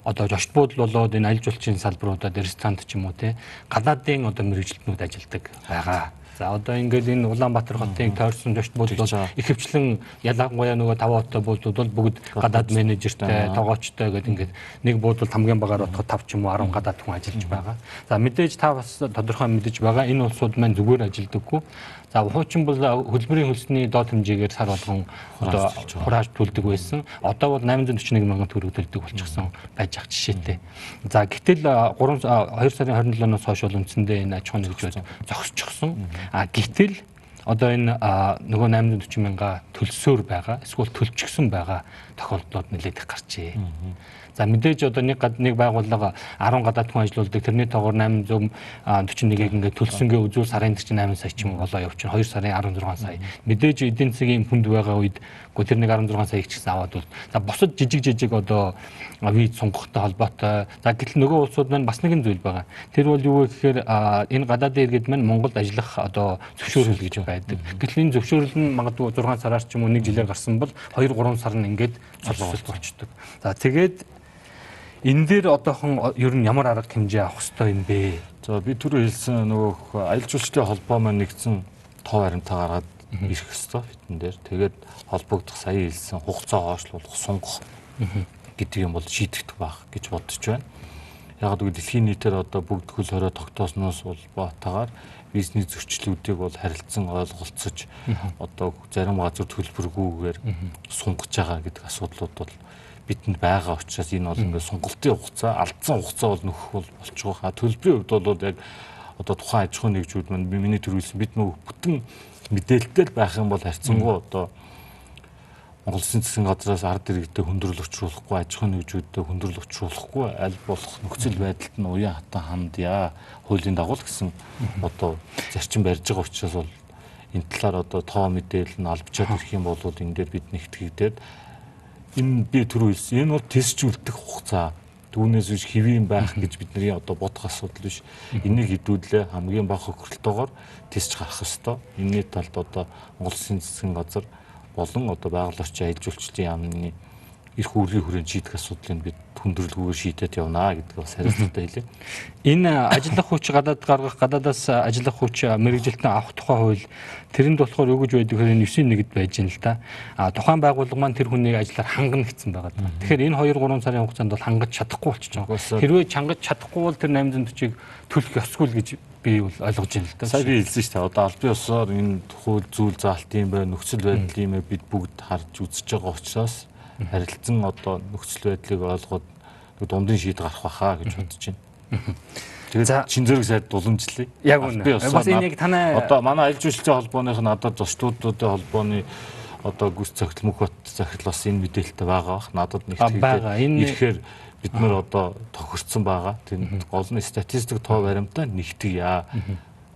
одоо жошт буудал болоод энэ аялал жуулчлалын салбаруудад ресторант ч юм уу те гадаадын одоо мэргэжилтнүүд ажилладаг байгаа. За одоо ингээд энэ Улаанбаатар хотын тойрсон жошт буудал ихэвчлэн ялангуяа нөгөө 5 хоттой буудалууд бол бүгд гадаад менежертэй, тоогоочтой гэдэг ингээд нэг буудал хамгийн багаар отоход 5 ч юм уу 10 гадаад хүн ажиллаж байгаа. За мэдээж та бас тодорхой мэдэж байгаа энэ улсууд маань зүгээр ажилдаггүй. За хуучин бол хөлбөрийн хөлсний доод хэмжээгээр сар болгон одоо хурааж төлдөг байсан. Одоо бол 841 мянган төгрөг төлдөг болчихсон байж ах жишээтэй. За гэтэл 2 сарын 27-оос хойш бол үндсэндээ энэ аж ахуйн нэгжүүд зогсчихсон. Гэтэл одоо энэ нөгөө 840 мянга төлсөөр байгаа, эсвэл төлчихсөн байгаа тохиолдлууд нэлээд их гарчээ. За мэдээж одоо нэг байгууллага 10 гадаад хүн ажилуулдаг, тэрний тоогоор 841-ийг ингээд төлсөнгээ үзүүл сарын 8 сая ч юм уу болоо явчихна. 2 сарын 16 сая. Мэдээж эдийн засгийн хүнд байгаа үед тэр нэг 16 сая ч гэсэн аваад бол за бусад жижиг одоо виз сунгахтай холбоотой. За гэтэл нөгөө улсууд маань бас нэгэн зүйл байгаа. Тэр бол юу вэ гэхээр энэ гадаадын иргэд маань Монголд ажиллах одоо зөвшөөрөл гэж байдаг. Гэтэл энэ зөвшөөрөл нь магадгүй 6 сараар ч юм уу 1 жилээр гарсан бол 2-3 сар нь ингээд цолсол болчдөг. За тэгээд Энэ дээр одоохон ер нь ямар арга хэмжээ авах хэрэгтэй юм бэ? За би түрүү хэлсэн нөгөө аялал жуулчлалын холбоо маань нэгдсэн тоо баримтаа гаргаад ирэх ёстой битэн дээр. Тэгээд холбогдох сая хэлсэн хугацаа хойшлуулах, сунгах гэдэг юм бол шийдэгдэх байх гэж бодож байна. Яг гэвэл дэлхийн нийтээр одоо бүгд хөл хорой тогтоосноос улбаатаагаар бизнес зөрчлүүдийг бол харилцан ойлголцож одоо зарим газар төлбөргүйгээр сунгаж байгаа гэдэг асуудлууд бол бидэнд байгаа учраас энэ бол ингээд сонголтын хугацаа, алдсан хугацаа бол нөхөх бол болж байгаа. Төлбөрийн хувьд бол яг одоо тухайн аж ахуйн нэгжүүд маань миний төрүүлсэн бид нөгөө бүтэн мэдээлэлтэй байх юм бол харьцангуй одоо Монгол Улсын засгийн газраас ард иргэдэд хөндрөл учруулахгүй, аж ахуйн нэгжүүдэд хөндрөл учруулахгүй аль болох нөхцөл байдалд нь уян хатан хандъя, хуулийн дагуу л гэсэн одоо зарчим барьж байгаа учраас бол энэ талаар одоо тоо мэдээлэл нь албачаад ирэх юм бол ингээд бид нэгтгэгдээд энэ би түрүү хэлсэн энэ бол тестжүүлэх хугацаа түүнээс биш хэвийн байх гэж бидний одоо бодох асуудал биш. Энийг хэдүүлээ хамгийн бага хохиролтойгоор тест гарах ёстой. Энэний талд одоо Монгол Улсын засгийн газар болон одоо байгаль орчин аялал жуулчлалын яамны эрх үүргийн хүрээнд шийдэх асуудлыг бид хүндрэлгүйгээр шийдээд явна гэдэг бас хариуцлагатай хэлээ. Энэ ажиллах хүч гадаад гаргах, гадаадаас ажиллах хүч мэрэгжилтэн авах тухай хууль тэрэнд болохоор юу гэж байдаг вэ? 9-1-д байж байна л да. Тухайн байгууллага маань тэр хүнийг ажиллаар хангана гэсэн байгаа. Тэгэхээр энэ 2-3 сарын хугацаанд бол хангаж чадахгүй болчихж байгаа. Хэрвээ хангаж чадахгүй бол тэр 840-ыг төлөх ёсгүй л гэж би бол ойлгож байна л да. Сая би хэлсэн шүү дээ. Одоо албан ёсоор энэ хууль зүйл заалт юм байна, нөхцөл байдал юм бид бүгд харж үзэж байгаа учраас харилцан одоо нөхцөл байдлыг ойлгоод дундын шийд гарах байхаа гэж бодож байна. Тэгээд чин зэрэг сайд дуламжлая. Яг үнэ. Бас энийг танай одоо манай аялал жуулчлалын холбооных надад зочдуудын холбооны одоо гүс цогтл мөх бот захирал бас энэ мэдээлэлтэй байгаа бах. Надад нэгтгэж ирэхээр бид нар одоо тохирцсон байгаа. Тэр гол нь статистик тоо баримтаа нэгтгэе.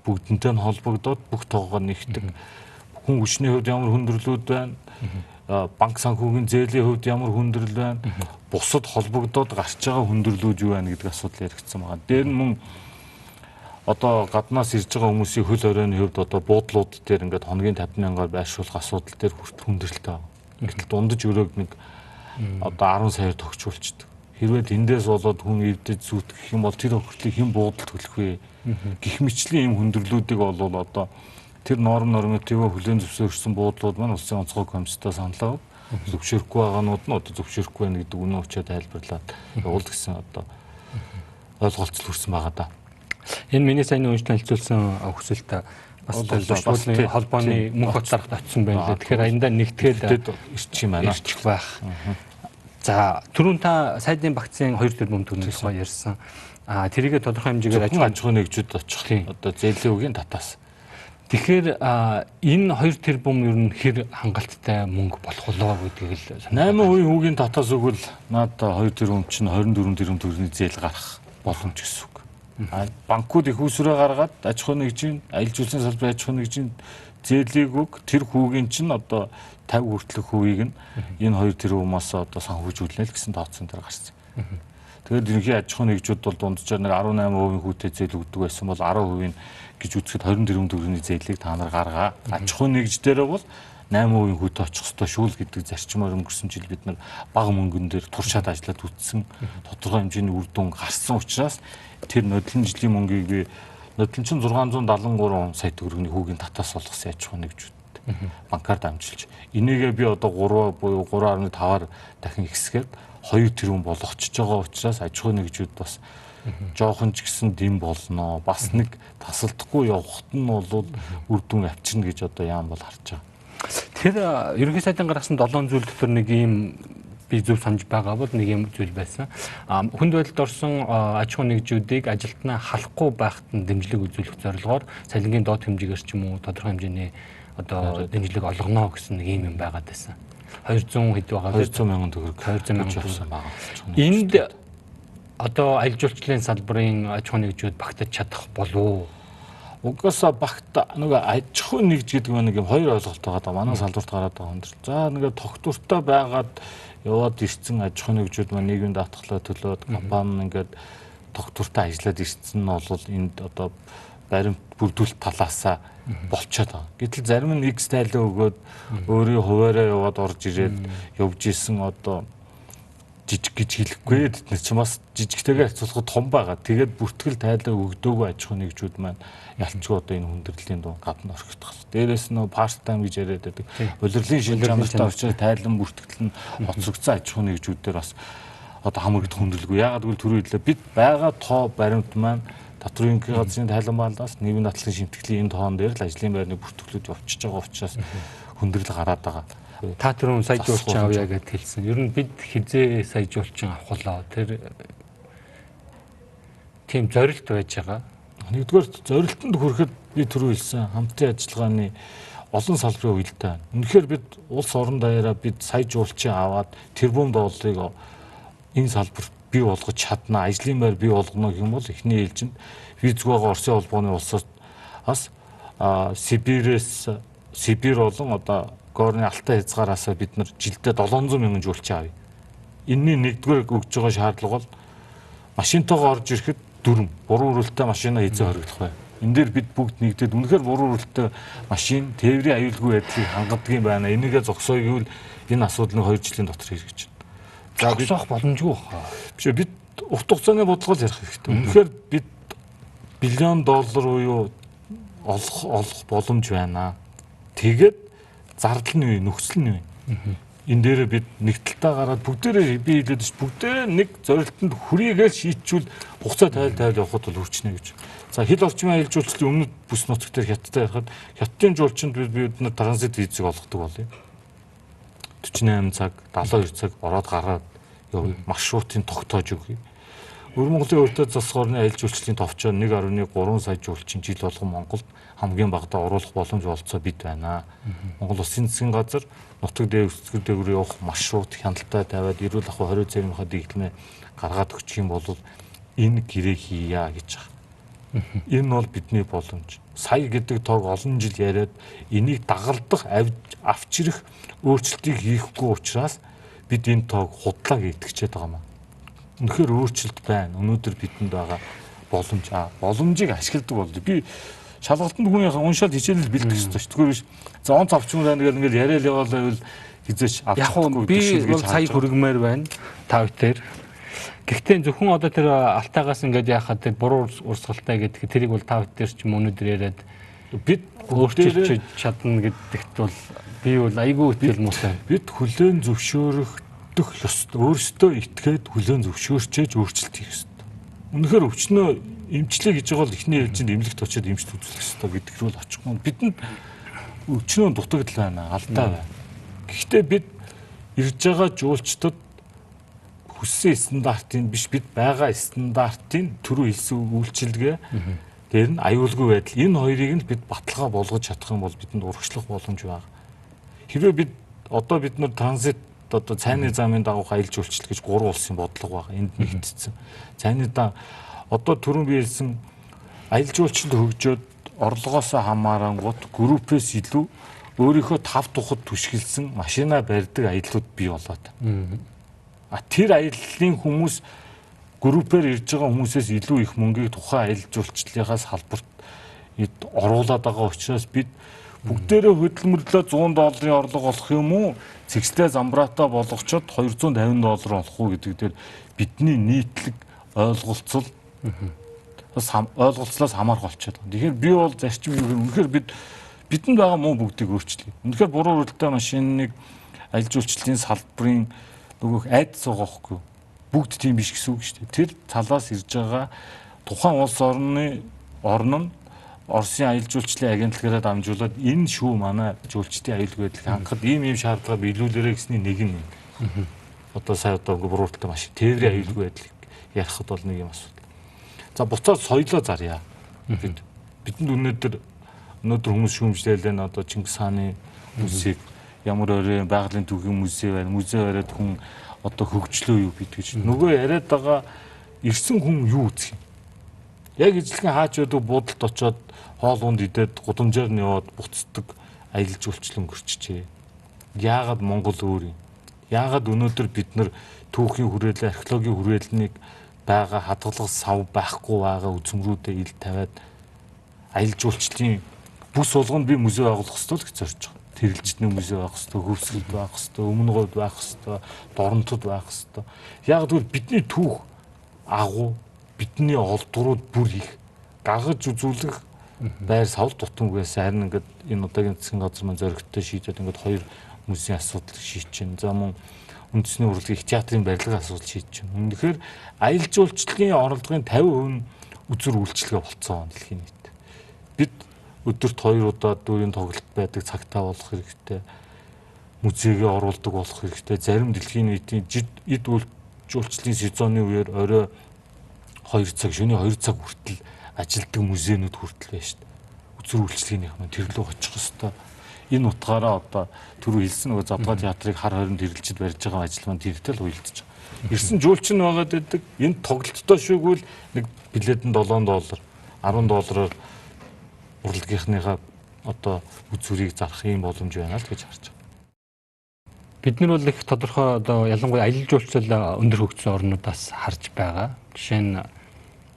Бүгдэнтэй нь холбогдоод бүх тоогоо нэгтэг. Хүн хүчний хувьд ямар хүндрэлүүд байна? Банк санхүүгийн зээлийн хувьд ямар хүндрэл байна? Бусад холбогдоод гарч байгаа хүндрэлүүд юу байна гэдэг асуудал яригдсан байгаа. Дээр нь мөн одоо гаднаас ирж байгаа хүмүүсийн хөл хоройны хувьд одоо буудлууд дээр ингээд хоногийн 50,000-аар байршуулах асуудал дээр хүртэл хүндрэлтэй байна. Гэтэл дундаж өрөөг нэг одоо 10 саяар тогтчулчдаг. Хэрвээ тэндээс болоод хүн эвдэж зүтгэх юм бол тэр хөртлийг хэн буудалд төлөх вэ? Гэх мэтчлийн юм хүндрэлүүдийг бол одоо тэр нормативөө хүлээн зөвшөөрсөн буудлууд маань улсын онцгой комиссдаа саналаа зөвшөөрөхгүй байгаанууд нь одоо зөвшөөрөхгүй байна гэдэг үнэн учраа тайлбарлаад явуул гэсэн одоо ойлголцол хүрсэн байгаа да. Энэ миний сайн үнэлэн хэлцүүлсэн хүсэлт бас зочдлын холбооны мөнх бот дарагт очсон байна лээ. Тэгэхээр аяндаа нэгтгээд ирчих юм байна. Ирчих байх. За түрүүн та сайдын багцын 2 тэрбум төгрөгийн тухай ярьсан. Тэрийгэ тодорхой хэмжээгээр аж ахуйн нэгжүүд очих одоо зээлийн үгийн татаас. Тэгэхээр энэ 2 тэрбум ер нь хэр хангалттай мөнгө болох болоо гэдгийг л 8% хүүгийн татаас өгвөл наад 2 тэрбум чинь 24 тэрбум төгрөгийн зээл гарах боломж гэсэн үг. Банкуд их усраа гаргаад аж ахуйн нэгжийн аялал жуулчлалын салбарын аж ахуйн нэгжийн зээлийг өг тэр хүүгийн чинь одоо 50 хүртэлх хүүгийг нь энэ 2 тэрбумаас одоо санхүүжүүлнэ л гэсэн тооцоон дээр гарсан. Тэгээд ерөнхий аж ахуйн нэгжүүд бол дунджаар нэг 18% хүүтэй зээл өгдөг байсан бол 10% гэж үзэхэд 24 төгрөгийн зээлийг та нар гаргаа. Аж ахуйн нэгж дээр бол 8% хүүтэй очих ёстой шүү л гэдэг зарчмаар өнгөрсөн жил бид нар бага мөнгөн дээр туршаад ажиллаад үтсэн тодорхой хэмжээний үр дүн гарсан учраас тэр нодлон жилийн мөнгийг би нодлон чинь 673 сая төгрөгийн хүүгийн татаас болгосон аж ахуйн нэгжүүд банкар дамжуулж энийгээ би одоо 3 буюу 3.5-аар дахин ихсгээд 2 тэрбум болгочихж байгаа учраас аж ахуйн нэгжүүд бас жоохон ч гэсэн дэм болно. Бас нэг тасалдахгүй явахт нь бол үр дүн авчирна гэж одоо яам бол харж байгаа. Тэр ерөнхий сайдын гаргасан 7 зүйл дотор нэг юм би зөв санаж байгаа бол нэг юм зүйл байсан. Хүнд байдалд орсон аж ахуйн нэгжүүдийг ажилтнаа халахгүй байхад нь дэмжлэг үзүүлэх зорилгоор цалингийн доод хэмжээгээр ч юм уу тодорхой хэмжээний одоо дэмжлэг олгоно гэсэн нэг юм байгаад байсан. 200 хэд байгаа 200 мянган төгрөг 200 мянган төгрөг байгаа. Энд одоо аялал жуулчлалын салбарын аж ахуйн нэгжүүд багтаж чадах болов уу? Угаасаа багт нөгөө аж ахуйн нэгж гэдэг нэг юм хоёр ойлголт байгаа да. Манай салбарт гараад байгаа юм дэр. За нөгөө тогтвортой байгаад яваад ирсэн аж ахуйн нэгжүүд маань нийгмийн даатгалаа төлөөд компани ингээд тогтвортой ажиллаад ирсэн нь бол энд одоо баримт бүрдүүлэлт талаасаа болчиход байгаа. Гэтэл зарим нь X тайлаа өгөөд өөрийн хуваараа яваад орж ирээд явж исэн одоо жижиг гэж хэлэхгүй бид нар ч бас жижигтэйгээр харьцуулахад том байгаа. Тэгээд бүртгэл тайлаа өгдөөгүй аж ахуй нэгжүүд маань ялчгүй одоо энэ хүндрэлийн дуу гадна орхигдох. Дээрээс нь part time гэж яриад байдаг. Улирлын шил чанартай очиж тайлан бүртгэл нь хоцрогдсон аж ахуй нэгжүүдээр бас одоо хамрагдах хүндрэлгүй. Яагаад гэвэл түрүү хэлээ бид байгаа тоо баримт маань татврын газрын тайлан баалаас нийгмийн даатгалын шимтгэлийн энэ тоон дээр л ажлын байрны бүртгэлүүд явчихж байгаа учраас хүндрэл гараад байгаа. Та түрүүн сайжруулчин авъя гэж хэлсэн. Ер нь бид хизээ сайжруулчин авахлаа. Тэр тийм зорилт байж байгаа. Нэгдүгээр зорилтонд хүрэхэд би түрүү хэлсэн хамтын ажиллагааны олон салбарын уялдаа. Үнэхээр бид улс орон даяараа бид сайжруулчин аваад тэрбум долларыг энэ салбар бий болгож чадна, ажлын байр бий болгоно гэх юм бол эхний ээлжинд визгүйгээ Оросын холбооны улсаас Сибирь болон одоо Горны Алтай хязгаараасаа бид нар жилдээ 700 мянган жуулчин авъя. Энэний нэгдүгээр өгж байгаа шаардлага бол машинтайгаа орж ирэхэд дүрм, буруу үрэлттэй машинаа эзэн хоригдох бай. Энэ дээр бид бүгд нэгдээд үнэхээр буруу үрэлттэй машин, тээврийн аюулгүй байдлыг хангадгийн байна. Энийгээ зогсооё гэвэл энэ асуудлыг 2 жилийн дотор хэрэгжиж байна. За бид авах боломжгүй байна. Биш бид урт хугацааны бодлого ярих хэрэгтэй. Үнэхээр бид $1 билион буюу олох боломж байна. Тэгээд зардал нь вэ, нөхцөл нь вэ? Энэ дээр бид нэгдэлтэй гараад бүгдээрээ би хэлээд ш бүгдээрээ нэг зорилтонд хүрээгээл шийдчихвэл хугацаа тайл явахд бол хүрчнэ гэж. За хил орчмын аялал жуулчлалын өмнөд бүс нутаг дээр хятадтай ярихад хятадын жуулчинд бид нар транзит визийг олгодог болъё. 48 цаг, 72 цаг ороод гараад явъя. Маршрутыг тогтоож өгье. Өвөр Монголын өөртөө засах орны аялал жуулчлалын товчоо 1.3 сая жуулчин жил болгон Монголд хамгийн багадаа оруулах боломж олцоо бид байна. Монгол Улсын засгийн газар нутаг дээгүүр дээгүүр явах маршрут хяналтаа тавиад эрүүл ахуй хорио цэрмийнхаа дэглэмээ гаргаад өгчих юм бол энэ гэрээ хийя гэж байгаа. Энэ бол бидний боломж. Сая гэдэг тоог олон жил яриад энийг дагалдах, авч ирэх өөрчлөлтийг хийхгүй учраас бид энэ тоог худлаа гэдэгчээд байгаа юм. Үнэхээр өөрчлөлт байна. Өнөөдөр бидэнд байгаа боломжийг ашигладаг болдог. Би шалгалтанд хүнийхээ уншаад хичээлэл бэлдэх ёстой шүү. Тэгвэл биш. За он цавчмын раа ингээл яриад яваалаа байвал хизээч авахгүй би бол сая хүргэмээр байна. Та бүхэн. Гэхдээ зөвхөн одоо тэр алтайгаас ингээд яхад тэр буруу урсгалтай гэдэг тэрийг бол та бүхэн ч юм өнөөдөр яриад бид өөрчилж чадна гэдэгт бол би бол айгүй итгэл муутай. Бид хүлээн зөвшөөрөх ёстой. Өөрсдөө итгээд хүлээн зөвшөөрчээж өөрчлөлт хийх ёстой. Үнэхээр өвчнөө эмчлээ гэж байгаа бол эхний ээлжинд эмнэлэгт очиод эмчт үзүүлэх ёстой гэдэг рүү л очихгүй. Бидэнд өвчнөө дутагдал байна, алдаа байна. Гэхдээ бид ирж байгаа жуулчдад хүссэн стандартын биш бид байгаа стандартын түрүү хэлсэн үйлчилгээ дээр нь аюулгүй байдал энэ хоёрыг нь бид баталгаа болгож чадах юм бол бидэнд урагшлах боломж байна. Хэрвээ бид одоо бид нар транзит одоо цайны замын дагуух аялал жуулчлал гэж 3 улсын бодлого байгаа. Энд нэгдсэн. Цайны одоо түрүүн би хэлсэн аялал жуулчлал хөгжөөд орлогоос хамаарангууд группээс илүү өөрийнхөө 5 тухад түшгэлсэн машина барьдаг аяллууд бий болоод. Тэр аяллалын хүмүүс группээр ирж байгаа хүмүүсээс илүү их мөнгийг тухайн аялал жуулчлалынхаа салбарт оруулаад байгаа учраас бид бүгдээрээ хөдөлмөрлөө $100 орлого олох юм уу? Цэгцтэй замбраатаа болгочоод $250 олох уу гэдэг дээр бидний нийтлэг ойлголцол ойлголцлоос хамаарх болчиход байна. Тэгэхээр би бол зарчим юу гэхээр үнэхээр бидэнд байгаа муу бүгдийг өөрчлөе. Үнэхээр буруу үрэлттэй машиныг аялал жуулчлалын салбарын нөгөөх айдас байгаа байхгүй юу? Бүгд тийм биш гэсэн үг шүү дээ. Тэр талаас ирж байгаа тухайн улс орн нь Оросын аялал жуулчлалын агентлагаараа дамжуулаад энэ шүү манай жуулчдын аюулгүй байдлыг хангахад ийм шаардлага биелүүлээрэй гэсний нэг нь. Одоо сая одоо буруу үрэлттэй машин тээврийн аюулгүй байдлыг ярихад бол нэг юм асуудал. За буцаад соёлоо зарья. Бидэнд өнөөдөр хүмүүс шүүмжлээлээ одоо Чингис хааны музейг ямар өрөө байгалийн түүхийн музей байна. Музей бариад хүн одоо хөгжлөө юу бид гэж. Нөгөө яриад байгаа ирсэн хүн юу үзэх юм? Яг ижлэхэн хаач байдаг буудалд очоод хоол унд идээд гудамжаар нь яваад буцдаг аялал жуулчлал өнгөрчжээ. Яагаад Монгол өөр юм? Яагаад өнөөдөр бид нар түүхийн хүрээлэн археологийн хүрээлнийг байгаа хадгалах сав байхгүй байгаа үзмрүүдэд ил тавиад аялал жуулчлалын бүс болгонд би музей байгуулах ёстой л гэж зорж байгаа. тэрэлжтний музей байх хэвээр, хөвсгөлд байх хэвээр, өмнө говьд байх хэвээр, доронтод байх хэвээр. Яг тэгвэл бидний түүх агуу, бидний олдврууд бүр их гаргаж үзүүлэх байр савл дутангүйс харин ингээд энэ удаагийн засгийн газар маань зоригттой шийдээд ингээд 2 музейн асуудал шийдэж байна. За мөн үндэсний урлагийн их театрын барилгын асуудал шийдэж байна. Үнэхээр аялал жуулчлалын оролдогын 50% үзүр үйлчилгээ болцсон дэлхийн нийт. Бид өдөрт 2 удаа дүүрийн тоглолт байдаг цагтаа болох хэрэгтэй. Музейгээ оруулдаг болох хэрэгтэй. Зарим дэлхийн нийтийн эд жуулчлалын сезоны үеэр орой 2 цаг, шөнийн 2 цаг хүртэл ажилтдаг музейнүүд хүртэл байна шүү дээ. Үзүр үйлчлэгийнх маань тэр лөө очих хэвээр. Энэ утгаараа одоо түрүү хэлсэн нөгөө Завдгаа театрыг хар хорин тэрэлжид барьж байгаа ажил маань тэртэй л уялдаж байгаа. Ирсэн жуулчин байгаад байдаг. Энэ тоглолттой шүүгүүл нэг билетэнд $7, $10 урлагийнхныхаа одоо үзүрийг зарах юм боломж байна л гэж харж байгаа. Бид нар бол их тодорхой одоо ялангуяа аялал жуулчлал өндөр хөгжсөн орнуудаас харж байгаа. Жишээ нь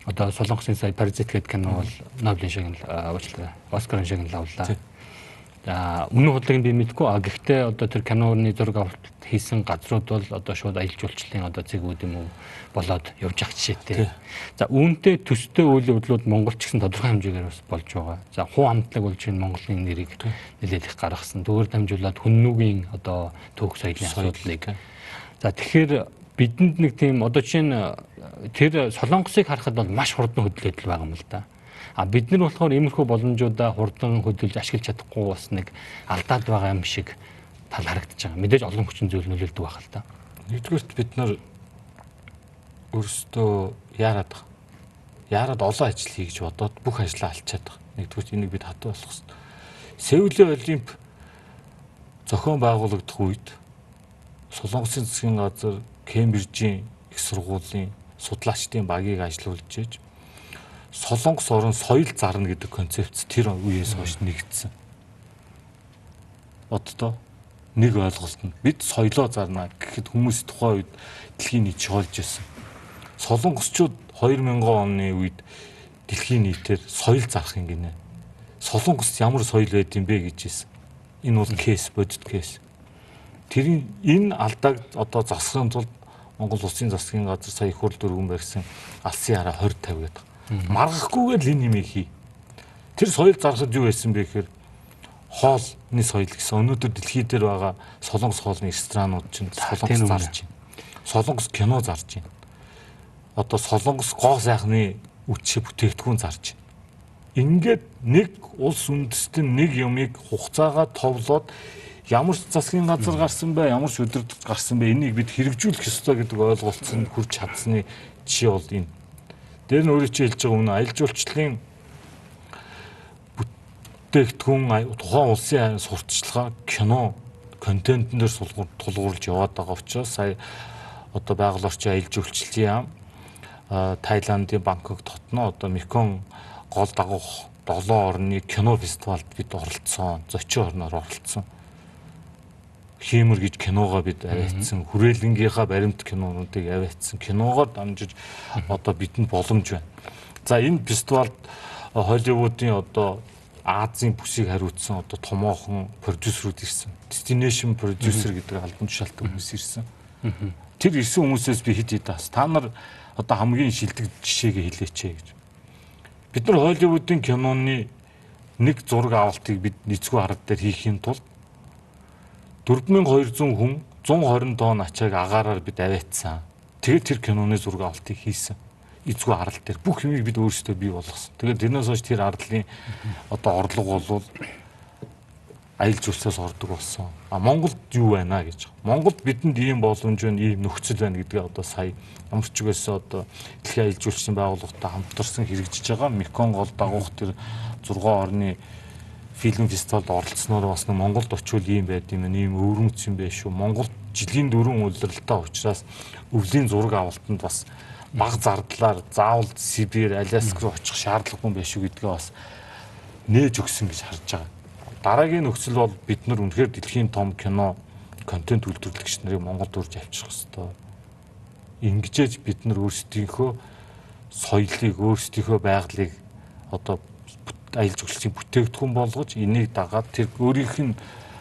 одоо Солонгосын сая Паразит гэдэг кино бол Нобелийн шагнал Оскарын шагнал авлаа. За өмнө худлыг би мэдгүй. Гэхдээ одоо тэр киноны зураг авалт хийсэн газрууд бол одоо шууд аялал жуулчлалын одоо зэгүүд юм уу болоод явж ах жишээтэй. За үүнтэй төстэй үйл явдлууд Монголч гэсэн тодорхой хэмжээгээр бас болж байгаа. За хуу хамтлаг болж энэ Монголын нэрийг нэлээд их гаргасан. Түүгээр дамжуулаад хүннүүгийн одоо түүх соёлын асуудлыг. За тэгэхээр бидэнд нэг тийм одоо чинь тэр Солонгосыг харахад бол маш хурдан хөдлөлт байгаа юм л да. А бид нар болохоор иймэрхүү боломжуудаа хурдан хөдөлж ашиглаж чадахгүй бас нэг алдаад байгаа юм шиг тал харагдаж байгаа. Мэдээж олон хүчин зүйл нөлөөлдөг байх л та. Нэгдүгээрт бид нар өөрсдөө яарад байгаа. Яарад олон ажил хийж бодоод бүх ажлаа алчаад байгаа. Нэгдүгээрт энийг бид хатуу болох хэрэгтэй. Сеулийн олимп зохион байгуулагдах үед Солонгосын засгийн газар Кембрижийн их сургуулийн судлаачдын багийг ажилуулж ээж Солонгос орн соёл зарна гэдэг концепц тэр үеэс хойш нэгдсэн. Одоо нэг ойлголт нь бид соёлоо зарна гэхэд хүмүүс тухайн үед дэлхийн нийт шоолж байсан. Солонгосчууд 2000 оны үед дэлхийн нийтээр соёл зарах юм гинэ. Солонгост ямар соёл байд юм бэ гэж хэлсэн. Энэ бол кейс, бодит кейс. Тэр энэ алдааг одоо засахын тулд Монгол Улсын засгийн газар сая их хурл дөрвөн барьсан алсын хараа 20-50 гэдэг. Маргахгүйгээр л энэ юм хий. Тэр соёл зарахад юу байсан бэ гэхээр хоолны соёл гэсэн. Өнөөдөр дэлхий дээр байгаа солонгос хоолны ресторанууд чинь солонгос зарж байна. Солонгос кино зарж байна. Одоо солонгос гоо сайхны үтши бүтээгдэхүүн зарж байна. Ингээд нэг улс үндэстэн нэг юмыг хугацаагаа товлоод ямар засгийн газар гарсан бэ, ямар өдөрт гарсан бэ, энийг бид хэрэгжүүлэх ёстой гэдэг ойлголцонд хүрч чадсны жишээ бол энэ. Дээр нь өөрөө чи хэлж байгаа үнэ аялал жуулчлалын бүтээгдэхүүн тухайн улсын сурталчилгаа кино контентын дээр тулгуурлаж яваад байгаа учраас сая одоо байгаль орчин аялал жуулчлалын Таиландын Бангкок дотно одоо Меконг гол дагуух 7 орны кино фестивалд бид оролцсон, зочин орноор оролцсон. Хиймэр гэж киногоо бид аваатсан, хүрээлэнгийнхаа баримт кинонуудыг аваатсан, киногоор дамжиж одоо бидэнд боломж байна. За энэ фестивалд Холливуудын одоо Азийн бүсийг хариуцсан одоо томоохон продюсерүүд ирсэн. Destination producer гэдэг албан тушаалтай хүмүүс ирсэн. Тэр ирсэн хүмүүсээс би хэд хэд та нар одоо хамгийн шилдэг жишээгээ хэлээч гэж. Бид нар Холливуудын киноны нэг зураг авалтыг бид нийцгүй хард дээр хийхийн тулд 4200 хүн 120 тонн ачааг агаараар бид аваатсан. Тэгээд тэр киноны зураг авалтыг хийсэн. Эзгүй арал дээр бүх юмыг бид өөрсдөө бий болгосон. Тэгээд тэрнээс хойш тэр арлын одоо орлого бол аялал жуулчлалаас ордог болсон. А Монголд юу байна гэж. Монголд бидэнд ийм боломж байна, ийм нөхцөл байна гэдгээ одоо сая ямар ч үгээс одоо дэлхийн аялал жуулчлалын байгууллагатай хамтарсан хэрэгжиж байгаа Меконг гол дагуух тэр 6 орны фильм фестивалд оролцсноор бас Монголд очивол ийм байд юм, ийм өвөрмөц юм байх шүү. Монголд жилийн 4 удирдлагатай учраас өвлийн зураг авалтанд бас бага зардлаар заавал Сибирь, Аляск руу очих шаардлагагүй байх шүү гэдгээ бас нээж өгсөн гэж харж байгаа. Дараагийн нөхцөл бол бид нар үнэхээр дэлхийн том кино контент үйлдвэрлэгч нарыг Монголд урьж авчих хэвээр. Ингэжээж бид нар өөрсдийнхөө соёлыг, өөрсдийнхөө байгалыг одоо аялал жуулчлалын бүтээгдэхүүн болгож энийг дагаад тэр өөрийнх нь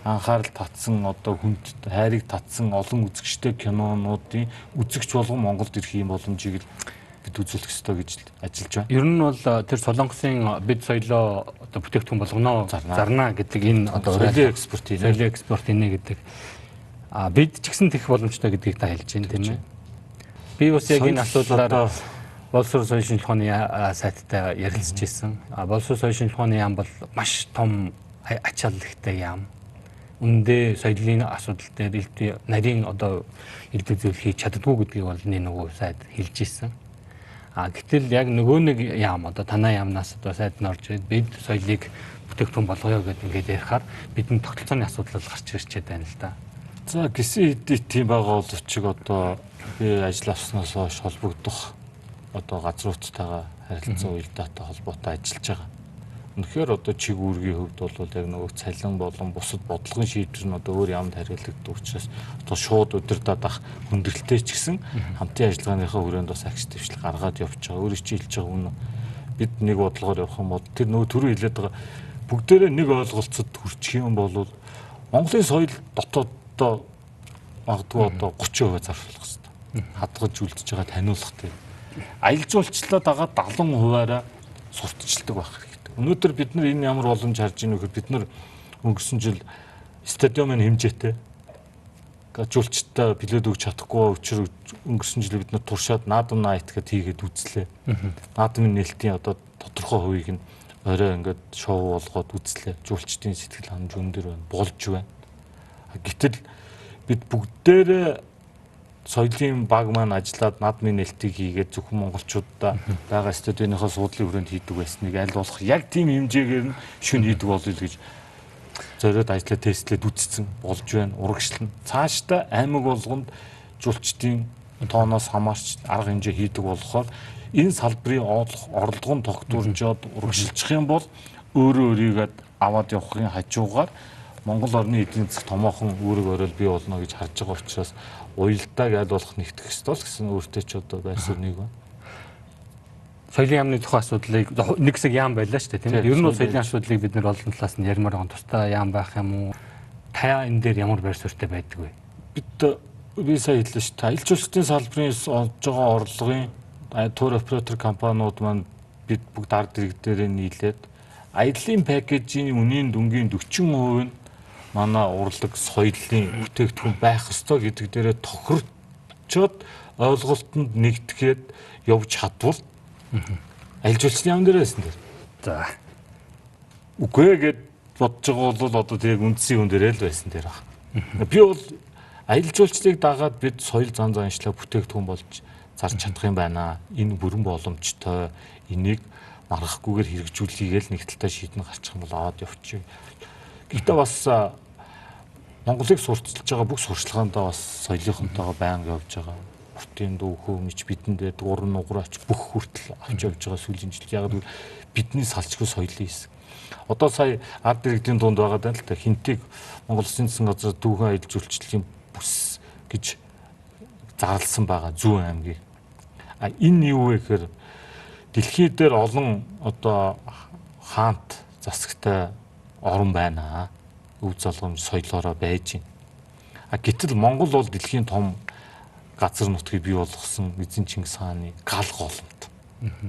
анхаарал татсан одоо хүнд хайрыг татсан олон үзэгчтэй кинонуудын үзэгч болгон Монголд ирэх юм боломжийг л бид үзүүлэх ёстой гэж ажиллаж байна. Ер нь бол тэр Солонгосын бид соёлоо одоо бүтээгдэхүүн болгоно зарна гэдэг энэ одоо соёлын экспорт хийнэ гэдэг. Бид ч гэсэн тэгэх боломжтой гэдгийг та хэлж байна тийм ээ. Би бас яг энэ асуудлаар боловсрол соёлын шинжилгээний сайттай ярилцж ирсэн. Боловсрол соёлын шинжилгээний яам бол маш том ач холбогдолтой яам. Үндэ соёлын асуудал дээр нарийн одоо элдв зүйл хийж чаддгүй гэдгийг бол нөгөө сайд хэлж ирсэн. Гэтэл яг нөгөө нэг яам одоо танай яамнаас одоо сайд нь орж ирээд бид соёлыг бүтээгдэхүүн болгоё гэдэг ингээд ярихаар бидний тогтолцооны асуудал гарч ирчээд байна л да. За гисэн хэдий тийм байгаа боловч одоо би ажил авснаас хойш холбогдох одоо газруудтайгаа харилцан уялдаатай холбоотой ажиллаж байгаа. Үнэхээр одоо чиг үүргийн хувьд бол яг нөгөө цалин болон бусад бодлогын шийдвэр нь одоо өөр ямд хариулагддаг учраас одоо шууд удирдах ах хүндрэлтэй ч гэсэн хамтын ажиллагааныхаа хүрээнд бас агш дэвшил гаргаад явж байгаа. Өөрөөр чи хэлж байгаа үнэ. Бид нэг бодлогоор явах юм бол тэр нөгөө түрүү хэлээд байгаа бүгдээрээ нэг ойлголцод хүрчих юм бол Монголын соёл дотооддоо магадгүй одоо 30% зарцуулах хэрэгтэй. Хадгаж үлдэж байгаа таниулахтай. Аялал жуулчлалаа дагаад 70%-аараа сурталчилдаг байх хэрэгтэй. Өнөөдөр бид нар энэ ямар боломж харж ийнө гэхээр бид нар өнгөрсөн жил стадионын хэмжээтэй жуулчтай билет өгч чадахгүй учраас өнгөрсөн жил бид нар туршаад наадам найт гэдээ хийгээд үзлээ. Наадмын нээлтийн одоо тодорхой хувийг нь орой ингээд шоу болгоод үзлээ. Жуулчдын сэтгэл ханамж өндөр байна, болж байна. Гэтэл бид бүгдээрээ соёлын баг маань ажиллаад наадмын нээлтийг хийгээд зөвхөн монголчуудаа байгаа стадионынхаа суудлын хүрээнд хийдэг байсныг аль болох яг тийм хэмжээгээр нь шүн хийдэг болъё л гэж зориод ажиллаа тестлээд үзсэн болж байна. Урагшлал нь цаашдаа аймаг болгонд жуулчдын тооноос хамаарч арга хэмжээ хийдэг болохоор энэ салбарын орлого нь тогтворжоод урагшилчих юм бол өөрөө өөрийгөө аваад явахын хажуугаар Монгол орны эдийн засаг томоохон үүрэг орол бий болно гэж харж байгаа учраас уялдааг аль болох нэгтгэх ёстой л гэсэн өөртөө ч одоо байсаар нэг байна. Соёлын яамны тухайн асуудлыг нэг хэсэг яам байлаа шүү дээ тийм ээ. Ер нь бол соёлын асуудлыг бид нэр олон талаас нь ярмаар байгаа тусдаа яам байх юм уу? Та энэ дээр ямар байр суурьтай байдаг вэ? Би сая хэллээ шүү дээ. Аялал жуулчлалын салбарын олж байгаа орлогын тур оператор компаниуд маань бид бүгд ард иргэд дээр нийлээд аяллаа пакэжийн үнийн дүнгийн 40% нь манай урлаг соёлын бүтээгдэхүүн байх ёстой гэдэг дээрээ тохирчод ойлголтод нэгтгэхэд явж чадвал аялал жуулчлалын яам дээр байсан дээр. За. Үгүй гэд бодож байгаа бол одоо тийм үндсийн хүн дээрээ л байсан дээр баг. Би бол аялал жуулчлалыг дагаад бид соёл зан заншлаа бүтээгдэхүүн болж зарж чадах юм байна. Энэ бүрэн боломжтой. Энийг маргахгүйгээр хэрэгжүүлэхийг л нэг талтай шийдэн гарчих юм бол аваад явчих. Гэхдээ бас Монголыг сурталчилж байгаа бүх сурчлагаандаа бас соёлынхонтойгоо байнга явж байгаа. Уртын дүү хөөмч бидэнд байдаг уран нугараач бүх хүртэл авч явж байгаа сүүлийн жил. Яг л бидний салчгүй соёлын хэсэг. Одоо сая ард иргэдийн дунд байгаа даа л та хинтийг Монгол Улсын засгийн газар дүүхэн аялал жуулчлалын бүс гэж зарласан байгаа зүүн аймгийг. Энэ юу вэ гэхээр дэлхий дээр олон одоо хаант засагтай орн байна. Өв залгамж соёлоороо байж байна. Гэтэл Монгол бол дэлхийн том газар нутгийг бий болгосон эзэн Чингис хааны гал голомт.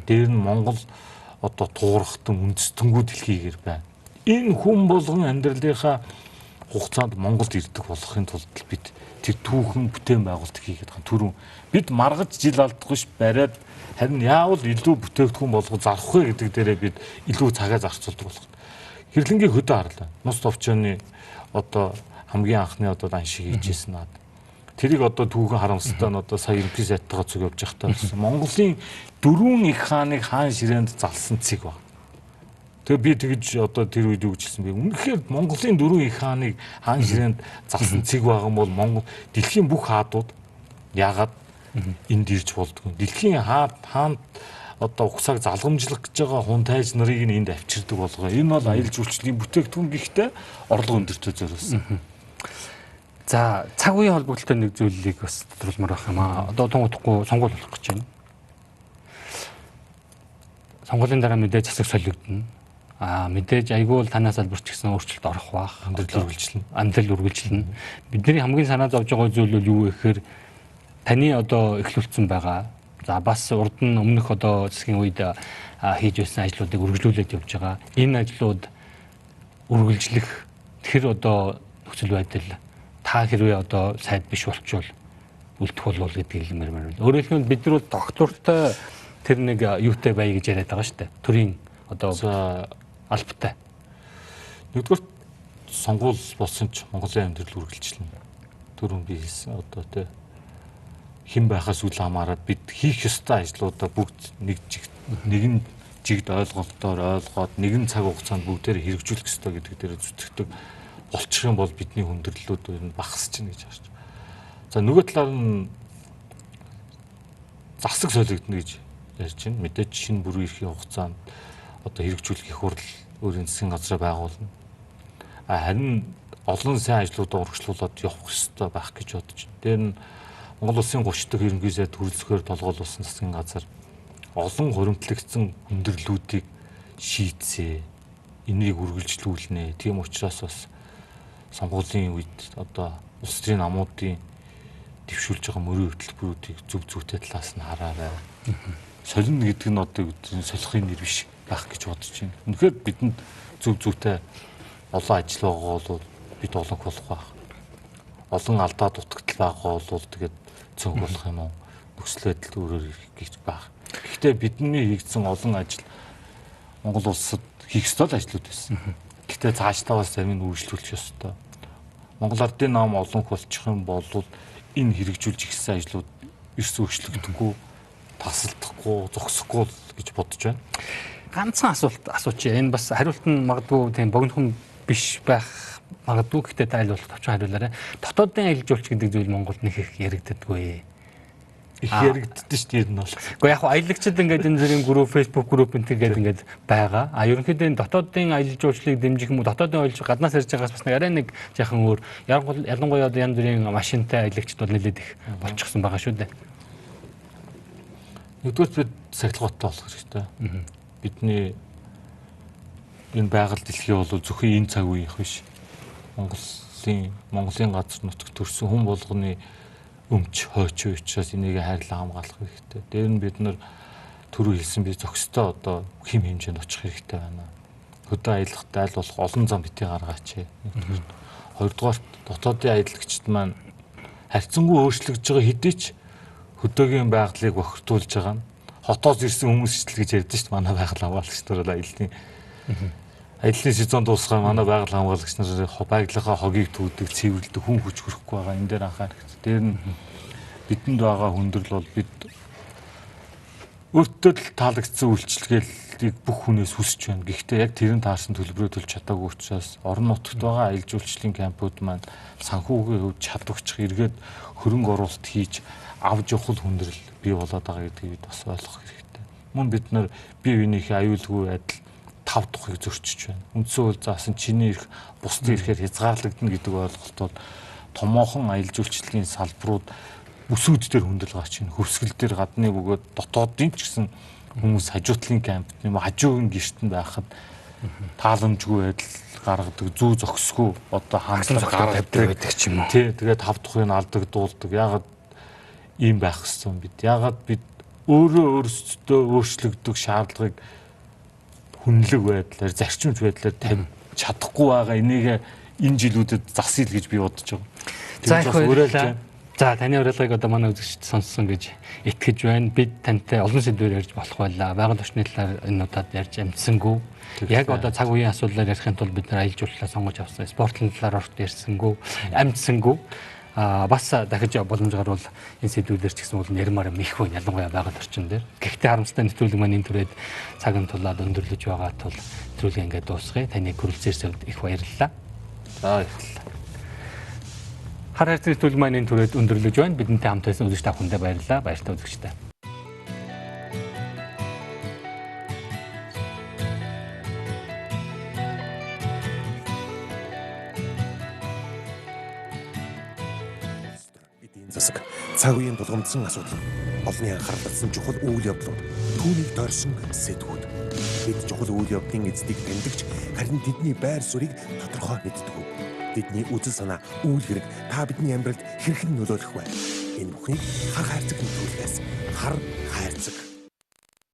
Дээр нь Монгол одоо туурхтан үндэстэнгүй дэлхийгээр байна. Энэ хүн болгон амьдралынхаа хугацаанд Монголд ирдэг болохын тулд бид тэр түүхэн бүтээн байгуулалт хийгээд байгаа. Түрүүн бид маргаж жил алдахгүй ш бариад харин яавал илүү бүтээгдэхүүн болгож зарах вэ гэдэг дээрээ бид илүү цагаа зарцуулдаг болох. Хэрлэнгийн хөдөө харлаа. Нус товчооны одоо хамгийн анхны одоо даншиг хийжсэн наад. Тэрийг одоо түүхэн харамсалтай нь одоо сая MP сайттайгаа зүг явж байхдаа болсон. Монголын дөрвөн их хааныг хаан ширээнд залсан цэг баг. Тэгээ би тэгж одоо тэр үед юу гэжсэн бэ? Үнэхээр Монголын дөрвөн их хааныг хаан ширээнд залсан цэг байгаа юм бол Монгол дэлхийн бүх хаадууд яагаад энд ирж болдгоо. Дэлхийн хаанд одоо угсааг залгамжлах гэж байгаа хүн тайз нарыг энд авчирдаг болгоо. Энэ бол аялал жуулчлалын бүтээгдэхүүн гэхдээ орлого өндөртэй зориулсан. За цаг үеийн холбогдлолтой нэг зүйлийг бас тодруулмаар байх юм аа. Одоо тунгуудахгүй сонгуул болох гэж байна. Сонгуулийн дараа мэдээ засаг солигдно. Мэдээж айгүй л танаас албарч гэсэн өөрчлөлт орох бах. Амьдрал үргэлжлэнэ. Бидний хамгийн санаа зовж байгаа зүйл бол юу вэ гэхээр таны одоо эхлүүлсэн байгаа. За бас урд нь өмнөх одоо засгийн үед хийж байсан ажлуудыг үргэлжлүүлээд явж байгаа. Энэ ажлууд үргэлжлэх тэр одоо нөхцөл байдал та хэрвээ одоо сайд биш болчвол үлдэх болов гэдгийг хэлмээр байна. Өөрөөр хэлбэл бид нар бол доктортой тэр нэг юутай бай гэж яриад байгаа шүү дээ. Төрийн одоо албатай. Нэгдүгээр сонгуул болсон ч Монголын амьдрал үргэлжлэнэ. Түрүүн би хэлсэн одоо тий хэн байхаас үл хамааран бид хийх ёстой ажлуудаа бүгд нэгэн жигд ойлголтоор ойлгоод нэгэн цаг хугацаанд бүгдээр хэрэгжүүлэх ёстой гэдэг дээр зүтгэдэг болчих юм бол бидний хүндрэлүүд нь багасч чинь гэж харж. За нөгөө талаар нь засаг солигдно гэж ярьж байна. Мэдээж шинэ бүрэн эрхийн хугацаанд одоо хэрэгжүүлэх их хурл өөрийн засгийн газраа байгуулна. Харин олон сайн ажлуудаа урагшлуулад явах ёстой байх гэж бодож байна. Тэр нь Монгол улсын 30 дахь ерөнхий сайд хүрэлцэхээр толгойлуулсан засгийн газар олон хуримтлагдсан хүндрэлүүдийг шийдсэ. Энийг үргэлжлүүлнэ. Тийм учраас бас сонгуулийн үед одоо улс төрийн намуудын дэвшүүлж байгаа мөрийн хөтөлбөрүүдийг зөв зүйтэй талаас нь хараарай. Солино гэдэг нь одоо солихын нэр биш байх гэж бодож байна. Үнэхээр бидэнд зөв зүйтэй олон ажил байгаа бол бид олон болох байх. Олон алдаа дутагдал байгаа бол тэгээд цөөнх болох юм уу? Нөхцөл байдал өөрөөр гэж байх. Гэхдээ бидний хийгдсэн олон ажил Монгол улсад хийх ёстой ажлууд байсан. Гэхдээ цаашдаа бас зарим нь үргэлжлүүлэх ёстой. Монгол Ардын нам олонх болчих юм бол энэ хэрэгжүүлж ихсэн ажлууд ерс өөрчлөгдөхгүй, тасалдахгүй, зогсохгүй гэж бодож байна. Ганцхан асууч. Энэ бас хариулт нь магадгүй тийм богинохон биш байх магадгүй. Гэхдээ та аль болох товчхон хариулаарай. Дотоодын аялал жуулч гэдэг зүйл Монголд нэг их яригддаггүй. Их яригддээ шүү дээ энэ бол. Гэхдээ яг аялагчид ингээд энэ зэрэг групп, Facebook групп энтэйгээд ингээд байгаа. Ерөнхийдөө энэ дотоодын аялал жуулчлалыг дэмжих юм уу? Дотоодын аялал гаднаас ирж байгаас бас нэг арай нэг жаахан өөр. Ялангуяа янз бүрийн машинтай аялагчид бол нэлээд их болчихсон байгаа шүү дээ. Нэгдүгээр бид сахилгаатай болох хэрэгтэй. Бидний энэ байгаль дэлхий бол зөвхөн энэ цаг үеийнх биш. Монголын газар нутагт төрсэн хүн болгоны өмч хойч учраас энийг хайрлан хамгаалах хэрэгтэй. Дээр нь бид нар түрүү хэлсэн би зөкстэй одоо хэм хэмжээнд очих хэрэгтэй байна. Хөдөө аялахтай аль болох олон зам битгий гаргаач. Хоёрдугаар дотоодын аялагчид маань харьцангуй өөрчлөгдөж байгаа хэдий ч хөдөөгийн байгалыг бохирдуулж байгаа нь хотоос ирсэн хүмүүс ч л гэж ярьдэн шүү дээ. Манай байгаль хамгаалагч нар аяллаа сезон дуусгаа манай байгаль хамгаалагч нар байгалийнхаа хогийг төвдөг, цэвэрлдэг, хүн хүч хөрөхгүй байгаа. Энэ дээр анхаарах хэрэгтэй. Дээр нь бидэнд байгаа хүндрэл бол бид өөртөө л таалагдсан үйлчлэгийг бүх хүнээс хүсэж байна. Гэхдээ яг тэрэн таарсан төлбөрөө төлж чадаагүй учраас орон нутагт байгаа аялал жуулчлалын кампууд маань санхүүгийн хувьд чадварч эргээд хөрөнгө оруулалт хийж авж явах хүндрэл бий болоод байгаа гэдгийг бид бас ойлгох хэрэгтэй. Мөн бид нар бие биенийхээ аюулгүй байдал тав тухыг зөрчиж байна. Үндсэн хууль заасан чиний эрх бусдын эрхээр хязгаарлагдана гэдэг ойлголт бол томоохон аялал жуулчлалын салбарууд бүсүүд дээр хөндрөл гарч байна. Хөвсгөл дээр гадны бөгөөд дотоодын ч гэсэн хүмүүс хажуутлын кампт юм хажуугийн гэртэн байхад тааламжгүй байдал гаргадаг, зүү зөксгүй одоо хаанчлах гаргадаг гэдэг ч юм уу. Тий, тэгээд тав тухыг алдагдуулдаг. Ягаад ийм байх хэвсэн бид? Ягаад бид өөрөөсөө өөрчлөгдөх шаардлагыг хүнлэг байдлаар, зарчимч байдлаар тавьж чадахгүй байгаа. Энийг энэ жилүүдэд засъя л гэж би бодож байгаа. За их баярлалаа. За таны урилгыг одоо манай үзэгчид сонссон гэж итгэж байна. Бид тантай олон сэдвээр ярьж болох байлаа. Байгаль орчны талаар энэ удаад ярьж амжсангүй. Яг одоо цаг үеийн асуудлаар ярихын тулд бид нар аялал жуулчлалаа сонгож авсан. Спортын талаар орт ярьсангүй, амжсангүй. Бас дахиж боломж гарвал энэ сэдвүүдээр ч гэсэн бол ярмаар их байна. Ялангуяа байгаль орчин дээр. Гэхдээ харамсалтай нэвтрүүлэг маань энэ түрээд цагийн тулаад өндөрлөж байгаа тул нэвтрүүлгээ ингээд дуусгая. Таны хүрэлцээрсэд их баярлалаа. За баярлалаа. Хар хайрцаг нэвтрүүлэг маань энэ түрээд өндөрлөж байна. Бидэнтэй хамт байсан үзэгч та бүхэндээ баярлалаа. Баяртай үзэгчтэй. Засаг цаг үеийн тулгамдсан асуудал, олонний анхаарал татсан чухал үйл явдлууд, түүнийг дорсон сэдвүүд Бид чухал үйл явдлын эздийг таньдагч харин тэдний байр суурийг тодорхой мэддэг. Тэдний үзэл санаа, үйл хэрэг та бидний амьдралд хэрхэн нөлөөлөх вэ? Энэ бүхнийг хар хайрцаг нөхцөлөөс хар хайрцаг